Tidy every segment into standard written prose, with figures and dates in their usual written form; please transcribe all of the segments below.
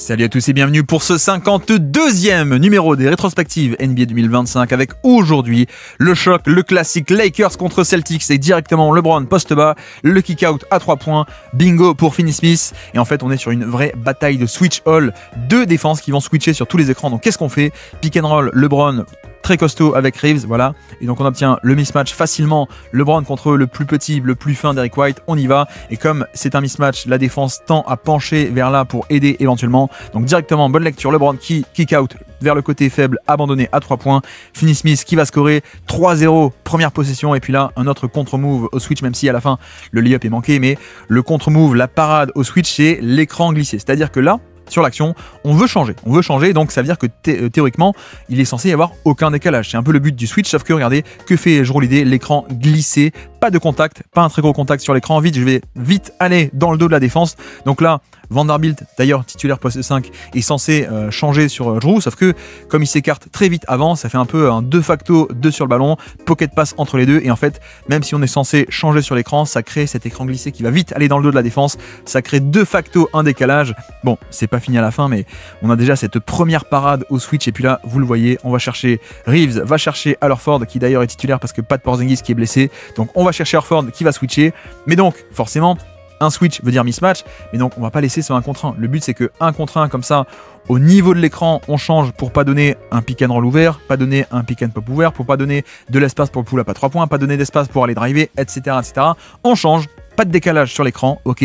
Salut à tous et bienvenue pour ce 52e numéro des rétrospectives NBA 2025 avec aujourd'hui le choc, le classique Lakers contre Celtics et directement LeBron poste bas, le kick-out à 3 points, bingo pour Finney Smith et en fait on est sur une vraie bataille de switch all, deux défenses qui vont switcher sur tous les écrans. Donc qu'est-ce qu'on fait? Pick and roll, LeBron très costaud avec Reeves, voilà, et donc on obtient le mismatch facilement, LeBron contre le plus petit, le plus fin Derrick White, on y va, et comme c'est un mismatch, la défense tend à pencher vers là pour aider éventuellement, donc directement bonne lecture, LeBron qui kick out vers le côté faible, abandonné à 3 points, Finney Smith qui va scorer 3-0, première possession, et puis là un autre contre-move au switch, même si à la fin le lay-up est manqué, mais le contre-move, la parade au switch, c'est l'écran glissé, c'est-à-dire que là, sur l'action, on veut changer, donc ça veut dire que théoriquement, il est censé y avoir aucun décalage. C'est un peu le but du switch, sauf que regardez, que fait Jrue Holiday, l'écran glissé, pas de contact, pas un très gros contact sur l'écran, vite, je vais vite aller dans le dos de la défense. Donc là, Vanderbilt, d'ailleurs titulaire poste 5, est censé changer sur Jrue, sauf que comme il s'écarte très vite avant, ça fait un peu un de facto 2 sur le ballon, pocket pass entre les deux, et en fait, même si on est censé changer sur l'écran, ça crée cet écran glissé qui va vite aller dans le dos de la défense, ça crée de facto un décalage. Bon, c'est pas fini à la fin, mais on a déjà cette première parade au switch, et puis là, vous le voyez, on va chercher Reeves, va chercher Horford, qui d'ailleurs est titulaire parce que pas de Porzingis qui est blessé, donc on va chercher Horford qui va switcher, mais donc, forcément, un switch veut dire mismatch, mais donc on va pas laisser ce 1 contre 1. Le but c'est que 1 contre 1 comme ça, au niveau de l'écran, on change pour pas donner un pick and roll ouvert, pas donner un pick and pop ouvert, pour pas donner de l'espace pour le pull-up à 3 points, pas donner d'espace pour aller driver, etc., etc. On change, pas de décalage sur l'écran, ok,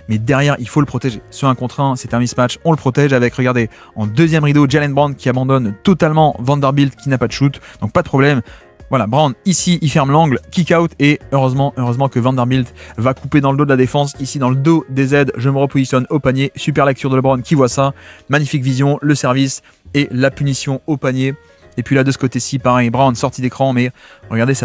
mais derrière il faut le protéger. Ce 1 contre 1, c'est un mismatch, on le protège avec, regardez, en deuxième rideau, Jaylen Brown qui abandonne totalement Vanderbilt qui n'a pas de shoot, donc pas de problème. Voilà, Brown, ici, il ferme l'angle, kick out, et heureusement que Vanderbilt va couper dans le dos de la défense, ici dans le dos des aides, je me repositionne au panier, super lecture de LeBron qui voit ça, magnifique vision, le service et la punition au panier. Et puis là, de ce côté-ci, pareil, Brown sortie d'écran, mais regardez,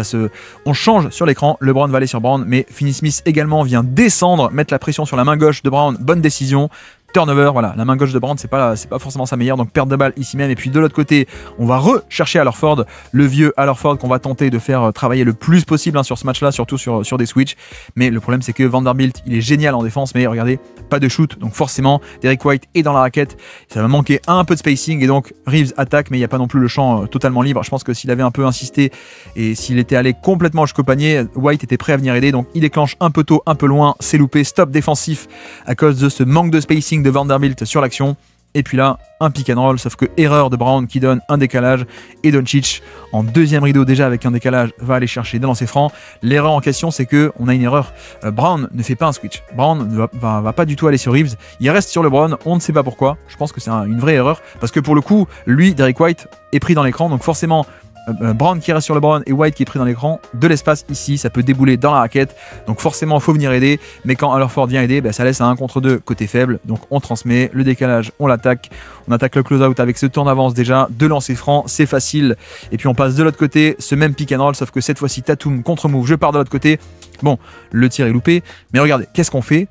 on change sur l'écran, LeBron va aller sur Brown, mais Finney Smith également vient descendre, mettre la pression sur la main gauche de Brown, bonne décision. Turnover, voilà, la main gauche de Brown, c'est pas forcément sa meilleure, donc perte de balle ici même. Et puis de l'autre côté, on va rechercher Horford, le vieux Horford qu'on va tenter de faire travailler le plus possible sur ce match-là, surtout sur des switches. Mais le problème, c'est que Vanderbilt, il est génial en défense, mais regardez, pas de shoot, donc forcément, Derrick White est dans la raquette. Ça va manquer un peu de spacing, et donc Reeves attaque, mais il n'y a pas non plus le champ totalement libre. Je pense que s'il avait un peu insisté et s'il était allé complètement jusqu'au panier, White était prêt à venir aider, donc il déclenche un peu tôt, un peu loin, c'est loupé, stop défensif à cause de ce manque de spacing de Vanderbilt sur l'action. Et puis là, un pick and roll, sauf que erreur de Brown qui donne un décalage, et Doncic en deuxième rideau déjà avec un décalage va aller chercher des lancers francs. L'erreur en question, c'est que on a une erreur. Brown ne fait pas un switch. Brown ne va pas du tout aller sur Reeves. Il reste sur LeBron, on ne sait pas pourquoi. Je pense que c'est une vraie erreur parce que pour le coup, lui, Derrick White est pris dans l'écran, donc forcément Brown qui reste sur LeBron et White qui est pris dans l'écran, de l'espace ici, ça peut débouler dans la raquette, donc forcément il faut venir aider, mais quand Horford vient aider, ça laisse un 1 contre 2 côté faible, donc on transmet, le décalage, on l'attaque, on attaque le close-out avec ce tour d'avance déjà, 2 lancers francs, c'est facile, et puis on passe de l'autre côté, ce même pick and roll, sauf que cette fois-ci Tatum contre-move, je pars de l'autre côté, bon, le tir est loupé, mais regardez, qu'est-ce qu'on fait ?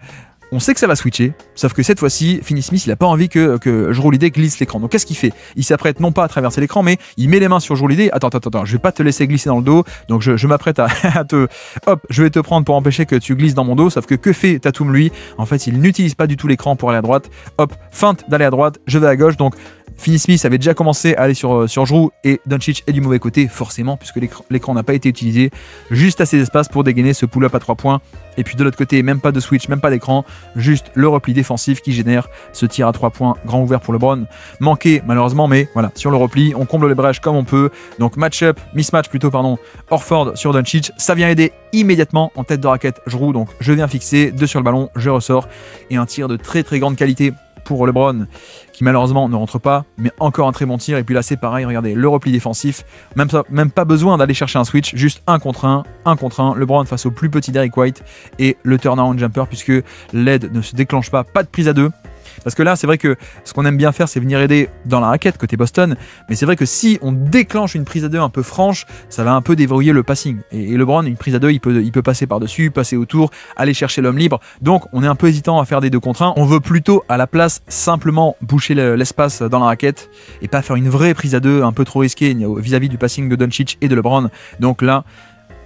On sait que ça va switcher, sauf que cette fois-ci, Finney Smith, il n'a pas envie que Jrue Holiday glisse l'écran. Donc qu'est-ce qu'il fait? Il s'apprête non pas à traverser l'écran, mais il met les mains sur Jrue Holiday. Attends, je vais pas te laisser glisser dans le dos. Donc je m'apprête à hop, je vais te prendre pour empêcher que tu glisses dans mon dos. Sauf que fait Tatum lui? En fait, il n'utilise pas du tout l'écran pour aller à droite. Hop, feinte d'aller à droite, je vais à gauche. Donc Finney Smith avait déjà commencé à aller sur Jrue, et Doncic est du mauvais côté, forcément, puisque l'écran n'a pas été utilisé. Juste assez d'espace pour dégainer ce pull-up à 3 points. Et puis de l'autre côté, même pas de switch, même pas d'écran, juste le repli défensif qui génère ce tir à 3 points, grand ouvert pour LeBron. Manqué malheureusement, mais voilà, sur le repli, on comble les brèches comme on peut. Donc mismatch plutôt, Horford sur Doncic, ça vient aider immédiatement en tête de raquette Jrue, donc je viens fixer, 2 sur le ballon, je ressors, et un tir de très très grande qualité pour LeBron, qui malheureusement ne rentre pas, mais encore un très bon tir. Et puis là c'est pareil, regardez, le repli défensif, même pas besoin d'aller chercher un switch, juste 1 contre 1, LeBron face au plus petit Derrick White, et le turnaround jumper, puisque l'aide ne se déclenche pas de prise à 2. Parce que là, c'est vrai que ce qu'on aime bien faire, c'est venir aider dans la raquette côté Boston. Mais c'est vrai que si on déclenche une prise à 2 un peu franche, ça va un peu déverrouiller le passing. Et LeBron, une prise à 2, il peut passer par-dessus, passer autour, aller chercher l'homme libre. Donc, on est un peu hésitant à faire des 2 contre 1. On veut plutôt, à la place, simplement boucher l'espace dans la raquette et pas faire une vraie prise à 2 un peu trop risquée vis-à-vis du passing de Doncic et de LeBron. Donc là,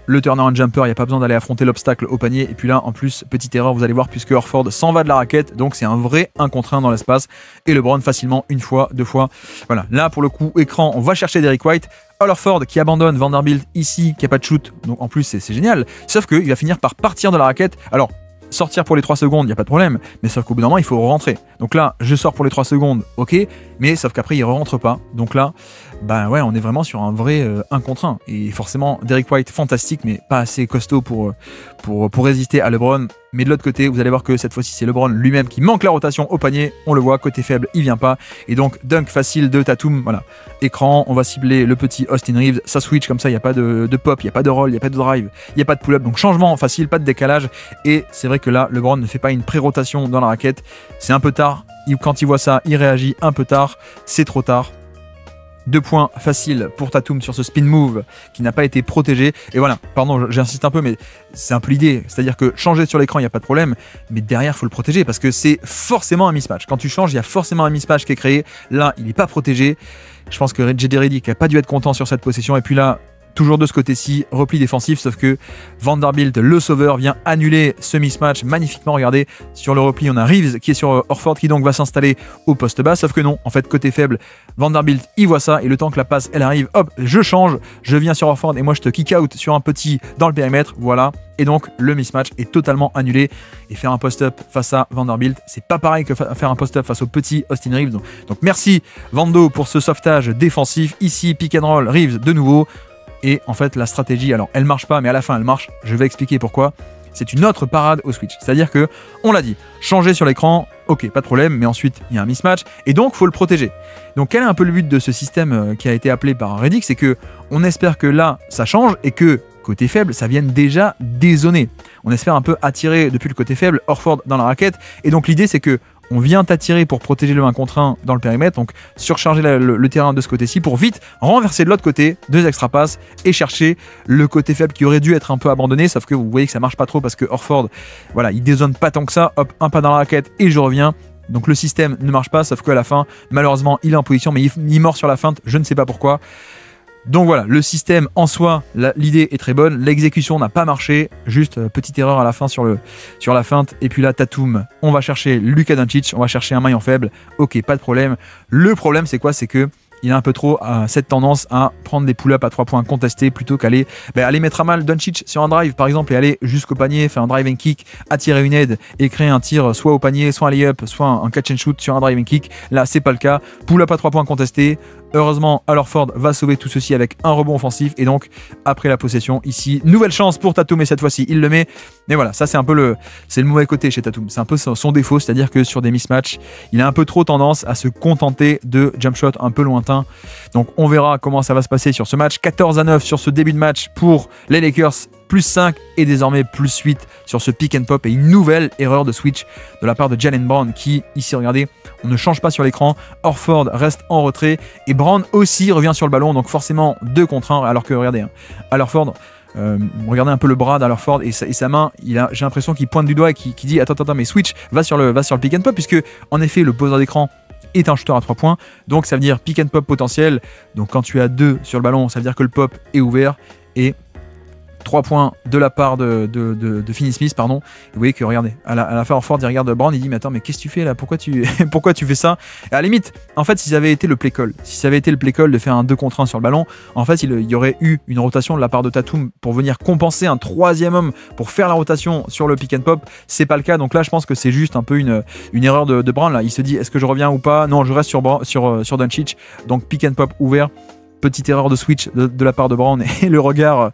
le turnaround jumper, il n'y a pas besoin d'aller affronter l'obstacle au panier. Et puis là, en plus, petite erreur, vous allez voir, puisque Horford s'en va de la raquette, donc c'est un vrai 1 contre 1 dans l'espace. Et LeBron facilement, une fois, deux fois. Voilà, là pour le coup, écran, on va chercher Derrick White. Horford qui abandonne Vanderbilt ici, qui n'a pas de shoot, donc en plus c'est génial. Sauf qu'il va finir par partir de la raquette. Alors, sortir pour les 3 secondes, il n'y a pas de problème, mais sauf qu'au bout d'un moment, il faut rentrer. Donc là, je sors pour les 3 secondes, ok, mais sauf qu'après, il ne rentre pas. Donc là, bah ouais, on est vraiment sur un vrai 1 contre 1. Et forcément, Derrick White, fantastique, mais pas assez costaud pour résister à LeBron. Mais de l'autre côté, vous allez voir que cette fois-ci, c'est LeBron lui-même qui manque la rotation au panier. On le voit, côté faible, il vient pas. Et donc, dunk facile de Tatum. Voilà, écran, on va cibler le petit Austin Reeves. Ça switch comme ça, il n'y a pas de pop, il n'y a pas de roll, il n'y a pas de drive, il n'y a pas de pull-up. Donc, changement facile, pas de décalage. Et c'est vrai que là, LeBron ne fait pas une pré-rotation dans la raquette. C'est un peu tard. Quand il voit ça, il réagit un peu tard. C'est trop tard. 2 points faciles pour Tatum sur ce spin move qui n'a pas été protégé. Et voilà, pardon, j'insiste un peu, mais c'est un peu l'idée. C'est-à-dire que changer sur l'écran, il n'y a pas de problème, mais derrière, il faut le protéger parce que c'est forcément un mismatch. Quand tu changes, il y a forcément un mismatch qui est créé. Là, il n'est pas protégé. Je pense que JD Redick n'a pas dû être content sur cette possession. Et puis là, toujours de ce côté-ci, repli défensif, sauf que Vanderbilt, le sauveur, vient annuler ce mismatch magnifiquement. Regardez, sur le repli, on a Reeves qui est sur Horford qui donc va s'installer au poste bas, sauf que non, en fait, côté faible, Vanderbilt, il voit ça, et le temps que la passe, elle arrive, hop, je change, je viens sur Horford, et moi, je te kick out sur un petit dans le périmètre, voilà. Et donc, le mismatch est totalement annulé. Et faire un post-up face à Vanderbilt, c'est pas pareil que faire un post-up face au petit Austin Reeves. Donc merci, Vando, pour ce sauvetage défensif. Ici, pick and roll, Reeves de nouveau. Et en fait, la stratégie, alors elle marche pas, mais à la fin elle marche. Je vais expliquer pourquoi. C'est une autre parade au switch. C'est-à-dire que, on l'a dit, changer sur l'écran, ok, pas de problème, mais ensuite il y a un mismatch et donc faut le protéger. Donc quel est un peu le but de ce système qui a été appelé par Redick? C'est que on espère que là ça change et que côté faible, ça vienne déjà dézoner. On espère un peu attirer depuis le côté faible Horford dans la raquette. Et donc l'idée c'est que on vient t'attirer pour protéger le 1 contre 1 dans le périmètre, donc surcharger le terrain de ce côté-ci pour vite renverser de l'autre côté, 2 extra passes et chercher le côté faible qui aurait dû être un peu abandonné, sauf que vous voyez que ça marche pas trop parce que Horford, voilà, il dézone pas tant que ça, hop, un pas dans la raquette et je reviens. Donc le système ne marche pas, sauf qu'à la fin, malheureusement, il est en position, mais il mord sur la feinte, je ne sais pas pourquoi. Donc voilà, le système en soi, l'idée est très bonne, l'exécution n'a pas marché, juste petite erreur à la fin sur la feinte, et puis là Tatum, on va chercher Luka Doncic, on va chercher un maillon faible, ok, pas de problème. Le problème c'est quoi? C'est que il a un peu trop cette tendance à prendre des pull-ups à 3 points contestés plutôt qu'aller aller mettre à mal Doncic sur un drive par exemple et aller jusqu'au panier, faire un drive and kick, attirer une aide et créer un tir soit au panier, soit un lay-up, soit un catch and shoot sur un drive and kick. Là c'est pas le cas, pull-up à 3 points contestés. Heureusement, Horford va sauver tout ceci avec un rebond offensif et donc après la possession ici, nouvelle chance pour Tatum et cette fois-ci il le met. Mais voilà, ça c'est un peu le mauvais côté chez Tatum, c'est un peu son défaut, c'est-à-dire que sur des mismatchs, il a un peu trop tendance à se contenter de jump shot un peu lointain. Donc on verra comment ça va se passer sur ce match. 14-9 sur ce début de match pour les Lakers, plus 5 et désormais plus 8 sur ce pick and pop et une nouvelle erreur de switch de la part de Jaylen Brown qui, ici regardez, on ne change pas sur l'écran, Horford reste en retrait et Brown aussi revient sur le ballon, donc forcément 2 contre 1 alors que regardez, Horford, regardez un peu le bras d'Horford et sa main, j'ai l'impression qu'il pointe du doigt et qu'il dit attends mais switch, va sur le pick and pop puisque en effet le poseur d'écran est un shooter à 3 points, donc ça veut dire pick and pop potentiel, donc quand tu as 2 sur le ballon ça veut dire que le pop est ouvert et 3 points de la part de Finney-Smith, pardon. Et vous voyez que, regardez, à la fin, Horford, il regarde Brown, il dit, mais attends, mais qu'est-ce que tu fais là? Pourquoi tu fais ça? Et à la limite, en fait, si ça avait été le play call, de faire un 2 contre 1 sur le ballon, en fait, il y aurait eu une rotation de la part de Tatum pour venir compenser un 3e homme pour faire la rotation sur le pick and pop. C'est pas le cas, donc là, je pense que c'est juste un peu une erreur de Brown, là. Il se dit, est-ce que je reviens ou pas? Non, je reste sur Doncic, donc pick and pop ouvert. Petite erreur de switch de la part de Brown et le regard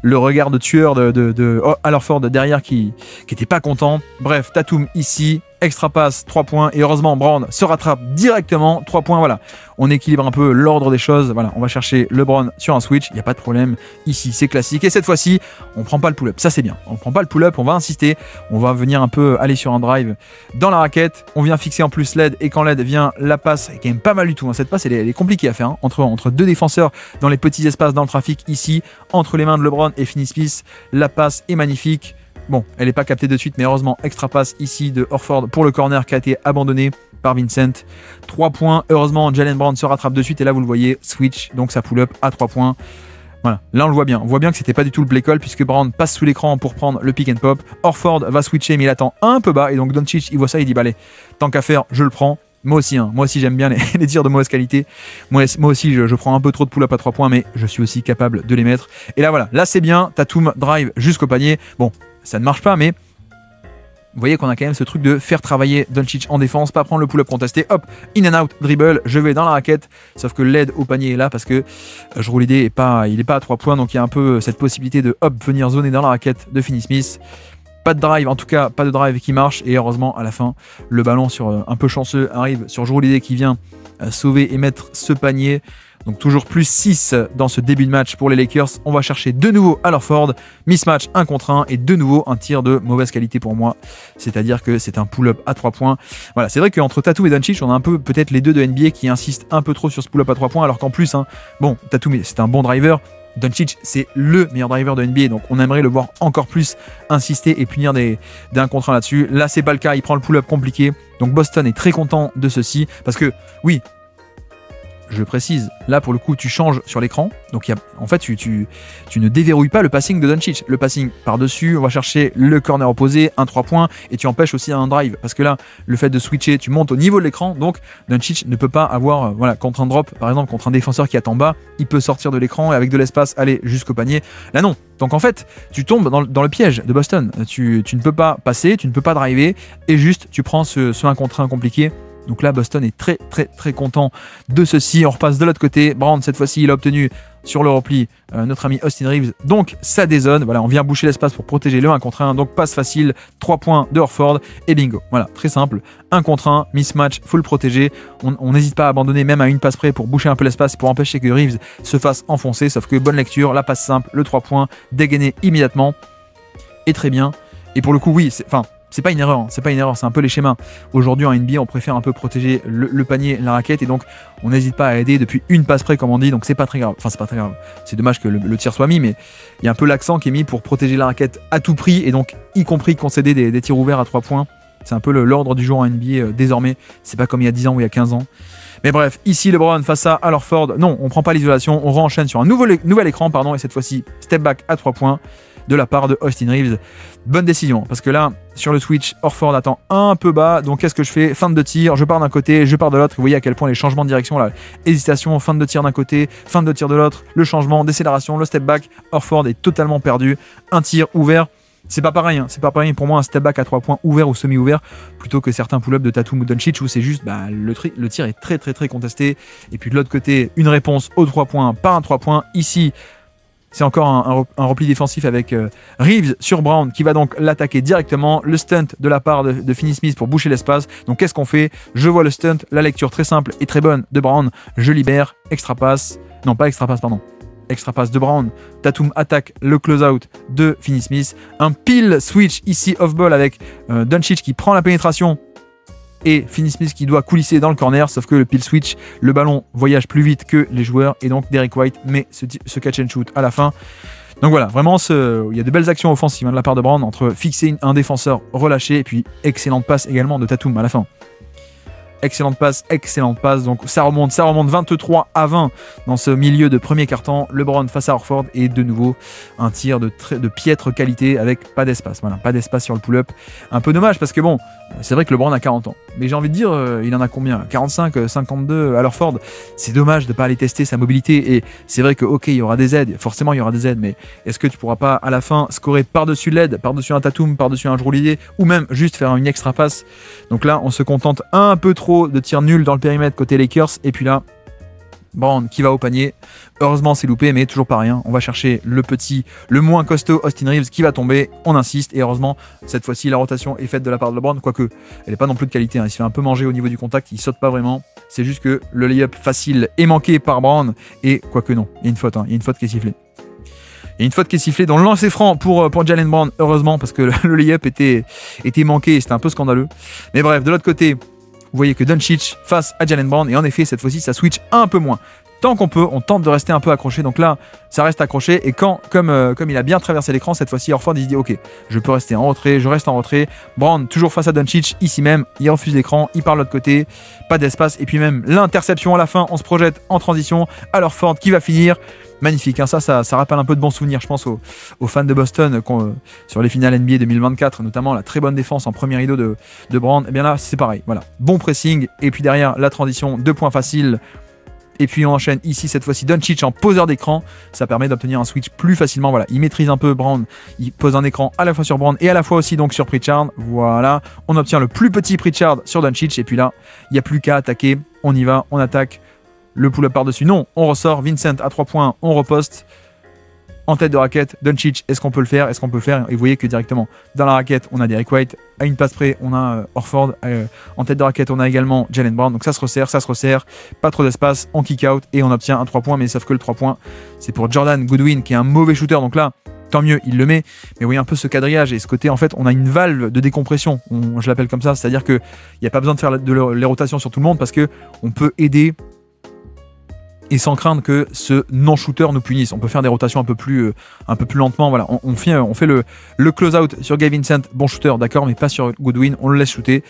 de tueur de Horford derrière qui était pas content. Bref, Tatum ici, extra passe, 3 points et heureusement Brown se rattrape directement, 3 points, voilà. On équilibre un peu l'ordre des choses, voilà, on va chercher LeBron sur un switch, il n'y a pas de problème, ici c'est classique et cette fois-ci on prend pas le pull-up, ça c'est bien, on prend pas le pull-up, on va insister, on va venir un peu aller sur un drive dans la raquette, on vient fixer en plus l'aide et quand l'aide vient, la passe est quand même pas mal du tout, hein. Cette passe elle est compliquée à faire, hein. Entre 2 défenseurs dans les petits espaces dans le trafic ici, entre les mains de LeBron et Finney-Smith, la passe est magnifique. Bon, elle n'est pas captée de suite, mais heureusement, extra passe ici de Horford pour le corner qui a été abandonné par Vincent. 3 points, heureusement, Jaylen Brown se rattrape de suite et là, vous le voyez, switch, donc ça pull-up à 3 points. Voilà, là on le voit bien. On voit bien que c'était pas du tout le play call puisque Brown passe sous l'écran pour prendre le pick and pop. Horford va switcher mais il attend un peu bas et donc Doncic il voit ça, il dit bah allez, tant qu'à faire, je le prends. Moi aussi j'aime bien les tirs de mauvaise qualité. Moi aussi je prends un peu trop de pull-up à 3 points mais je suis aussi capable de les mettre. Et là voilà, là c'est bien, Tatum drive jusqu'au panier. Bon, ça ne marche pas mais vous voyez qu'on a quand même ce truc de faire travailler Doncic en défense, pas prendre le pull-up contesté, hop, in and out, dribble, je vais dans la raquette, sauf que l'aide au panier est là parce que Jrue Holiday est pas à 3 points, donc il y a un peu cette possibilité de hop, venir zoner dans la raquette de Finney Smith. Pas de drive, en tout cas pas de drive qui marche, et heureusement à la fin, le ballon sur un peu chanceux arrive sur Jrue Holiday qui vient sauver et mettre ce panier. Donc toujours plus 6 dans ce début de match pour les Lakers. On va chercher de nouveau à Horford, mismatch 1 contre 1 et de nouveau un tir de mauvaise qualité pour moi. C'est-à-dire que c'est un pull-up à 3 points. Voilà, c'est vrai qu'entre Tatum et Doncic, on a un peu peut-être les deux de NBA qui insistent un peu trop sur ce pull-up à 3 points, alors qu'en plus, bon, Tatum c'est un bon driver. Doncic, c'est le meilleur driver de NBA, donc on aimerait le voir encore plus insister et punir des 1 contre 1 là-dessus. Là, c'est pas le cas, il prend le pull-up compliqué. Donc Boston est très content de ceci, parce que oui, je précise, là pour le coup tu changes sur l'écran, donc en fait tu ne déverrouilles pas le passing de Doncic. Le passing par-dessus, on va chercher le corner opposé, un 3 points, et tu empêches aussi un drive, parce que là, le fait de switcher, tu montes au niveau de l'écran, donc Doncic ne peut pas avoir, voilà, contre un drop, par exemple, contre un défenseur qui attend bas, il peut sortir de l'écran et avec de l'espace aller jusqu'au panier. Là non, donc en fait, tu tombes dans le piège de Boston, tu ne peux pas passer, tu ne peux pas driver, et juste tu prends ce 1 contre 1 compliqué. Donc là, Boston est très content de ceci. On repasse de l'autre côté. Brown, cette fois-ci, il a obtenu sur le repli notre ami Austin Reeves. Donc ça dézone. Voilà, on vient boucher l'espace pour protéger le 1 contre 1. Donc passe facile, 3 points de Horford et bingo. Voilà, très simple. 1 contre 1, mismatch, faut le protéger. On n'hésite pas à abandonner même à une passe près pour boucher un peu l'espace pour empêcher que Reeves se fasse enfoncer. Sauf que bonne lecture, la passe simple, le 3 points, dégainé immédiatement. Et très bien. Et pour le coup, oui, c'est pas une erreur, c'est un peu les schémas. Aujourd'hui en NBA, on préfère un peu protéger le panier, la raquette, et donc on n'hésite pas à aider depuis une passe près, comme on dit, donc c'est pas très grave. Enfin, c'est pas très grave. C'est dommage que le tir soit mis, mais il y a un peu l'accent qui est mis pour protéger la raquette à tout prix, et donc y compris concéder des tirs ouverts à 3 points. C'est un peu l'ordre du jour en NBA désormais. C'est pas comme il y a 10 ans ou il y a 15 ans. Mais bref, ici LeBron face à Horford. Non, on prend pas l'isolation, on re-enchaîne sur un nouvel écran, et cette fois-ci step back à 3 points. De la part de Austin Reeves. Bonne décision, parce que là, sur le switch, Horford attend un peu bas, donc qu'est-ce que je fais? Fin de tir, je pars d'un côté, je pars de l'autre. Vous voyez à quel point les changements de direction, là, hésitation, fin de tir d'un côté, fin de tir de l'autre, le changement, décélération, le step back. Horford est totalement perdu. Un tir ouvert, c'est pas pareil, c'est pas pareil pour moi un step back à 3 points ouvert ou semi-ouvert, plutôt que certains pull-ups de Tatum ou Doncic où c'est juste, le tir est très contesté. Et puis de l'autre côté, une réponse aux 3 points par un 3 points. Ici, c'est encore un repli défensif avec Reeves sur Brown qui va donc l'attaquer directement. Le stunt de la part de Finney Smith pour boucher l'espace. Donc qu'est-ce qu'on fait? Je vois le stunt, la lecture très simple et très bonne de Brown. Je libère, extra passe. Non, pas extra passe, pardon. Extra passe de Brown. Tatum attaque le close-out de Finney Smith. Un pile switch ici off-ball avec Doncic qui prend la pénétration. Et Finney Smith qui doit coulisser dans le corner, sauf que le peel switch, le ballon voyage plus vite que les joueurs, et donc Derrick White met ce catch and shoot à la fin. Donc voilà, vraiment, il y a de belles actions offensives de la part de Brown, entre fixer un défenseur relâché, et puis excellente passe également de Tatum à la fin. Excellente passe, donc ça remonte 23-20 dans ce milieu de premier quart-temps. LeBron face à Horford et de nouveau un tir de piètre qualité avec pas d'espace, voilà, pas d'espace sur le pull-up. Un peu dommage parce que bon, c'est vrai que LeBron a 40 ans, mais j'ai envie de dire, il en a combien? 45, 52 à Horford. C'est dommage de pas aller tester sa mobilité, et c'est vrai que ok, il y aura des aides, forcément il y aura des aides, mais est-ce que tu pourras pas à la fin scorer par-dessus l'aide, par-dessus un Tatum, par-dessus un Jrue Holiday, ou même juste faire une extra passe? Donc là, on se contente un peu trop de tirs nuls dans le périmètre côté Lakers, et puis là Brown qui va au panier. Heureusement c'est loupé, mais toujours pas rien. On va chercher le moins costaud Austin Reeves qui va tomber. On insiste, et heureusement cette fois-ci la rotation est faite de la part de LeBron, quoique elle n'est pas non plus de qualité, il se fait un peu manger au niveau du contact, il saute pas vraiment. C'est juste que le layup facile est manqué par Brown, et quoique non, il y a une faute, il y a une faute qui est sifflée. Il y a une faute qui est sifflée dans le lancer franc pour Jaylen Brown, heureusement, parce que le layup était manqué et c'était un peu scandaleux. Mais bref, de l'autre côté, vous voyez que Doncic face à Jaylen Brown, et en effet cette fois-ci ça switch un peu moins. tant qu'on peut, on tente de rester un peu accroché. Donc là, ça reste accroché. Et comme il a bien traversé l'écran, cette fois-ci, Horford, il se dit ok, je peux rester en retrait, je reste en retrait. Brown, toujours face à Doncic, ici même, il refuse l'écran, il part de l'autre côté, pas d'espace. Et puis même l'interception à la fin, on se projette en transition à Horford qui va finir. Magnifique, hein, ça rappelle un peu de bons souvenirs, je pense, aux fans de Boston sur les finales NBA 2024, notamment la très bonne défense en premier rideau de Brown. Et bien là, c'est pareil, voilà, bon pressing, et puis derrière, la transition, 2 points faciles, et puis on enchaîne ici, cette fois-ci, Doncic en poseur d'écran, ça permet d'obtenir un switch plus facilement, voilà, il maîtrise un peu Brown, il pose un écran à la fois sur Brown et à la fois aussi donc sur Pritchard, voilà, on obtient le plus petit Pritchard sur Doncic, et puis là, il n'y a plus qu'à attaquer, on y va, on attaque, le pull-up par-dessus, non, on ressort, Vincent à 3 points, on reposte, en tête de raquette, Doncic, est-ce qu'on peut le faire? Est-ce qu'on peut le faire? Et vous voyez que directement, dans la raquette, on a Derrick White, à une passe près, on a Horford, en tête de raquette, on a également Jaylen Brown, donc ça se resserre, pas trop d'espace, on kick out, et on obtient un 3 points, mais sauf que le 3 points, c'est pour Jordan Goodwin, qui est un mauvais shooter, donc là, tant mieux, il le met, mais vous voyez un peu ce quadrillage, et ce côté, en fait, on a une valve de décompression, je l'appelle comme ça, c'est-à-dire qu'il n'y a pas besoin de faire les rotations sur tout le monde, parce qu'on peut aider et sans craindre que ce non-shooter nous punisse. On peut faire des rotations un peu plus lentement. Voilà, on fait le close-out sur Gabe Vincent, bon shooter, d'accord, mais pas sur Goodwin, on le laisse shooter.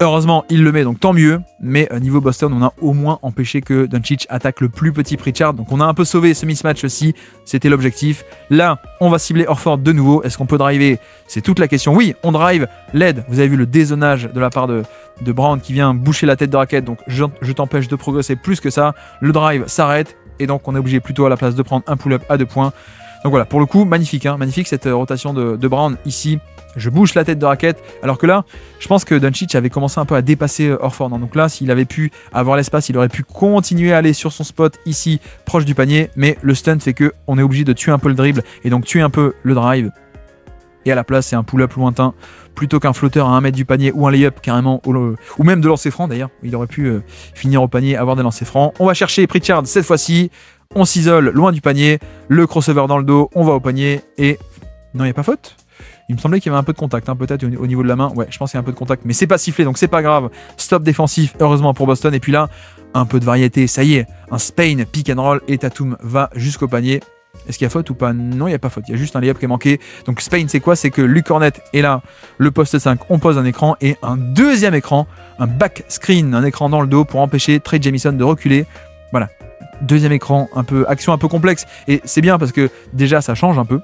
Heureusement, il le met, donc tant mieux. Mais niveau Boston, on a au moins empêché que Doncic attaque le plus petit Pritchard. Donc on a un peu sauvé ce mismatch aussi, c'était l'objectif. Là, on va cibler Horford de nouveau. Est-ce qu'on peut driver? C'est toute la question. Oui, on drive. L'aide, vous avez vu le dézonage de la part de Brown qui vient boucher la tête de raquette. Donc je t'empêche de progresser plus que ça. Le drive s'arrête et donc on est obligé plutôt à la place de prendre un pull-up à 2 points. Donc voilà, pour le coup, magnifique, hein, magnifique cette rotation de Brown ici. Je bouge la tête de raquette, alors que là, je pense que Doncic avait commencé un peu à dépasser Horford. Donc là, s'il avait pu avoir l'espace, il aurait pu continuer à aller sur son spot ici, proche du panier. Mais le stunt fait qu'on est obligé de tuer un peu le dribble et donc tuer un peu le drive. Et à la place, c'est un pull-up lointain plutôt qu'un flotteur à 1 mètre du panier ou un lay-up carrément, ou même de lancer franc d'ailleurs. Il aurait pu finir au panier, avoir des lancers francs. On va chercher Pritchard cette fois-ci. On s'isole loin du panier. Le crossover dans le dos, on va au panier et... Non, il n'y a pas faute? Il me semblait qu'il y avait un peu de contact, hein, peut-être au niveau de la main. Ouais, je pense qu'il y a un peu de contact, mais c'est pas sifflé, donc c'est pas grave. Stop défensif, heureusement pour Boston. Et puis là, un peu de variété, ça y est. Un Spain pick and roll et Tatum va jusqu'au panier. Est-ce qu'il y a faute ou pas? Non, il n'y a pas faute. Il y a juste un layup qui est manqué. Donc Spain, c'est quoi? C'est que Luke Cornett est là, le poste 5, on pose un écran et un deuxième écran, un back screen, un écran dans le dos pour empêcher Trey Jamison de reculer. Voilà. Deuxième écran, action un peu complexe. Et c'est bien parce que déjà, ça change un peu.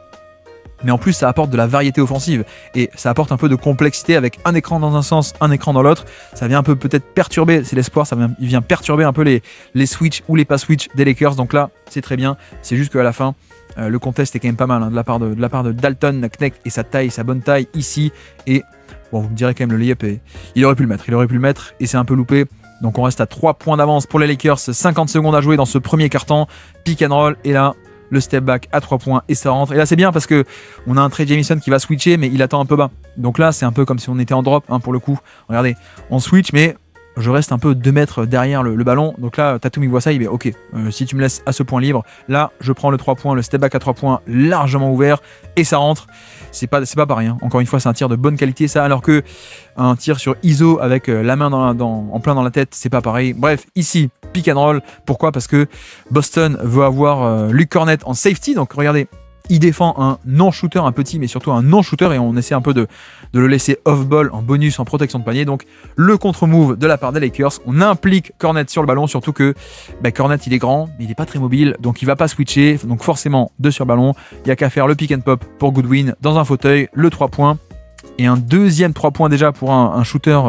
Mais en plus, ça apporte de la variété offensive et ça apporte un peu de complexité avec un écran dans un sens, un écran dans l'autre. Ça vient un peu peut-être perturber, c'est l'espoir, il vient perturber un peu les switches ou les pas switch des Lakers. Donc là, c'est très bien. C'est juste qu'à la fin, le contest est quand même pas mal hein, de la part de Dalton Knecht et sa taille, sa bonne taille ici. Et bon, vous me direz quand même le layup, il aurait pu le mettre et c'est un peu loupé. Donc on reste à 3 points d'avance pour les Lakers, 50 secondes à jouer dans ce premier carton, pick and roll et là. Le step back à 3 points et ça rentre. Et là c'est bien parce que on a un Trey Jamison qui va switcher mais il attend un peu bas. Donc là c'est un peu comme si on était en drop hein, pour le coup. Regardez, on switch mais je reste un peu 2 mètres derrière le ballon. Donc là Tatum il voit ça, il dit ok, si tu me laisses à ce point libre, là je prends le 3 points, le step back à 3 points largement ouvert et ça rentre. C'est pas pareil. Hein. Encore une fois c'est un tir de bonne qualité ça, alors que un tir sur ISO avec la main en plein dans la tête, c'est pas pareil. Bref, ici pick and roll. Pourquoi? Parce que Boston veut avoir Luke Cornett en safety. Donc regardez, il défend un non-shooter, un petit, mais surtout un non-shooter. Et on essaie un peu de le laisser off-ball en bonus, en protection de panier. Donc le contre-move de la part des Lakers. On implique Cornett sur le ballon. Surtout que Cornett, il est grand, mais il n'est pas très mobile. Donc il va pas switcher. Donc forcément, 2 sur ballon. Il n'y a qu'à faire le pick and pop pour Goodwin dans un fauteuil. Le 3 points. Et un deuxième 3 points déjà pour un shooter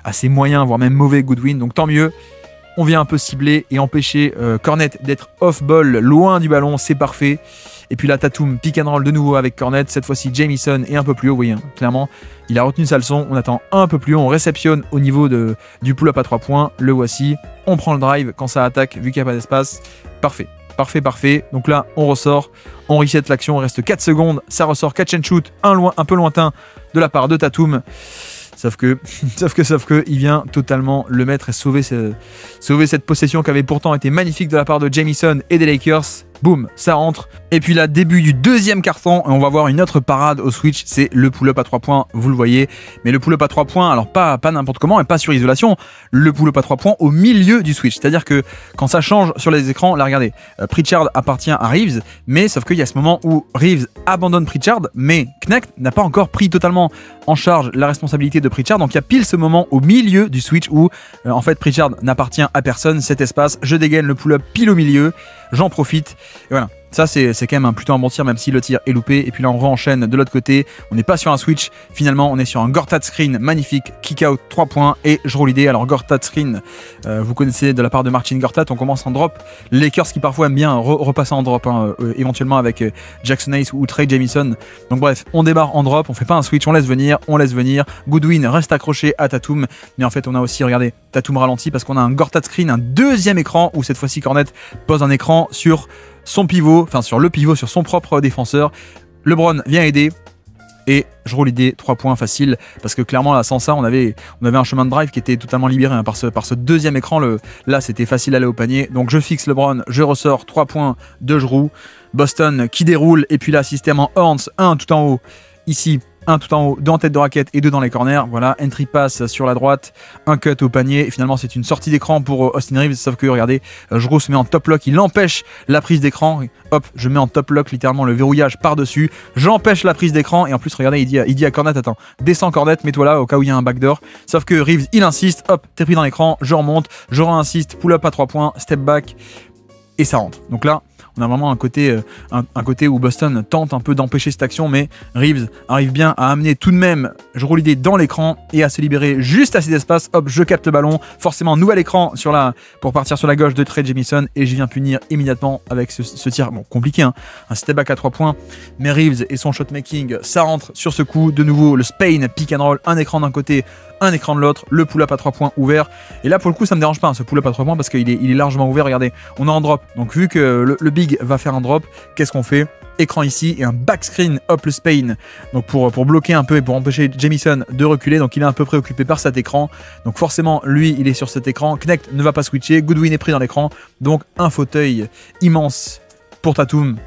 assez moyen, voire même mauvais Goodwin. Donc tant mieux. On vient un peu cibler et empêcher Cornett d'être off-ball, loin du ballon, c'est parfait. Et puis là, Tatum, pick and roll de nouveau avec Cornett. Cette fois-ci, Jamison est un peu plus haut, vous voyez, hein, clairement. Il a retenu sa leçon, on attend un peu plus haut, on réceptionne au niveau du pull-up à 3 points. Le voici, on prend le drive quand ça attaque, vu qu'il n'y a pas d'espace. Parfait, parfait, parfait. Donc là, on ressort, on reset l'action, il reste 4 secondes. Ça ressort catch and shoot, un peu lointain de la part de Tatum. Sauf que, il vient totalement le mettre et sauver cette possession qui avait pourtant été magnifique de la part de Jamison et des Lakers. boum, ça rentre. Et puis là, début du deuxième carton, on va voir une autre parade au switch, c'est le pull-up à 3 points, vous le voyez. Mais le pull-up à 3 points, alors pas n'importe comment et pas sur isolation, le pull-up à 3 points au milieu du switch. C'est-à-dire que quand ça change sur les écrans, là regardez, Pritchard appartient à Reeves, mais sauf qu'il y a ce moment où Reeves abandonne Pritchard, mais Knecht n'a pas encore pris totalement en charge la responsabilité de Pritchard. Donc il y a pile ce moment au milieu du switch où en fait Pritchard n'appartient à personne, cet espace, je dégaine le pull-up pile au milieu, j'en profite, et voilà. Ça, c'est quand même plutôt un bon tir, même si le tir est loupé. Et puis là, on re-enchaîne de l'autre côté. On n'est pas sur un switch. Finalement, on est sur un Gortat screen magnifique. Kick out 3 points et je roule l'idée. Alors, Gortat screen, vous connaissez de la part de Marcin Gortat. On commence en drop. Les Lakers qui parfois aiment bien repasser en drop, hein, éventuellement avec Jackson Hayes ou Trey Jamison. Donc, bref, on débarre en drop. On fait pas un switch. On laisse venir. Goodwin reste accroché à Tatum. Mais en fait, on a aussi, regardez, Tatum ralenti parce qu'on a un Gortat screen, un deuxième écran où cette fois-ci Cornet pose un écran sur son pivot, enfin sur le pivot, sur son propre défenseur. LeBron vient aider et je roule l'idée 3 points facile parce que clairement là sans ça on avait un chemin de drive qui était totalement libéré hein, par ce deuxième écran. Là c'était facile d'aller au panier, donc je fixe LeBron, je ressors 3 points de Jrue. Boston qui déroule et puis là système en horns, un tout en haut ici, un tout en haut, deux en tête de raquette et deux dans les corners. Voilà, entry pass sur la droite, un cut au panier. Et finalement, c'est une sortie d'écran pour Austin Reeves. Sauf que, regardez, Jrue se met en top lock. Il empêche la prise d'écran. Hop, je mets en top lock littéralement le verrouillage par-dessus. J'empêche la prise d'écran. Et en plus, regardez, il dit à Cornet, attends, descends Cornet, mets-toi là au cas où il y a un backdoor. Sauf que Reeves, il insiste. Hop, t'es pris dans l'écran. Je remonte. Je re-insiste. Pull-up à 3 points. Step back. Et ça rentre. Donc là, on a vraiment un côté où Boston tente un peu d'empêcher cette action, mais Reeves arrive bien à amener tout de même Jrue l'idée dans l'écran et à se libérer juste assez d'espace. Hop, je capte le ballon. Forcément, nouvel écran pour partir sur la gauche de Trey Jamison et je viens punir immédiatement avec ce tir. Bon, compliqué, hein, un step back à 3 points, mais Reeves et son shotmaking, ça rentre sur ce coup. De nouveau, le Spain pick and roll, un écran d'un côté, un écran de l'autre, le pull-up à 3 points ouvert. Et là, pour le coup, ça me dérange pas, hein, ce pull-up à 3 points, parce qu'il est largement ouvert. Regardez, on est en drop. Donc, vu que le big va faire un drop, qu'est-ce qu'on fait? Écran ici et un back screen, hop, le Spain. Donc, pour bloquer un peu et pour empêcher Jamison de reculer. Donc, il est un peu préoccupé par cet écran. Donc, forcément, lui, il est sur cet écran. Knecht ne va pas switcher. Goodwin est pris dans l'écran. Donc, un fauteuil immense pour Tatum.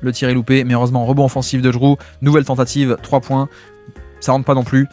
Le tir est loupé, mais heureusement, rebond offensif de Jrue. Nouvelle tentative, 3 points. Ça rentre pas non plus.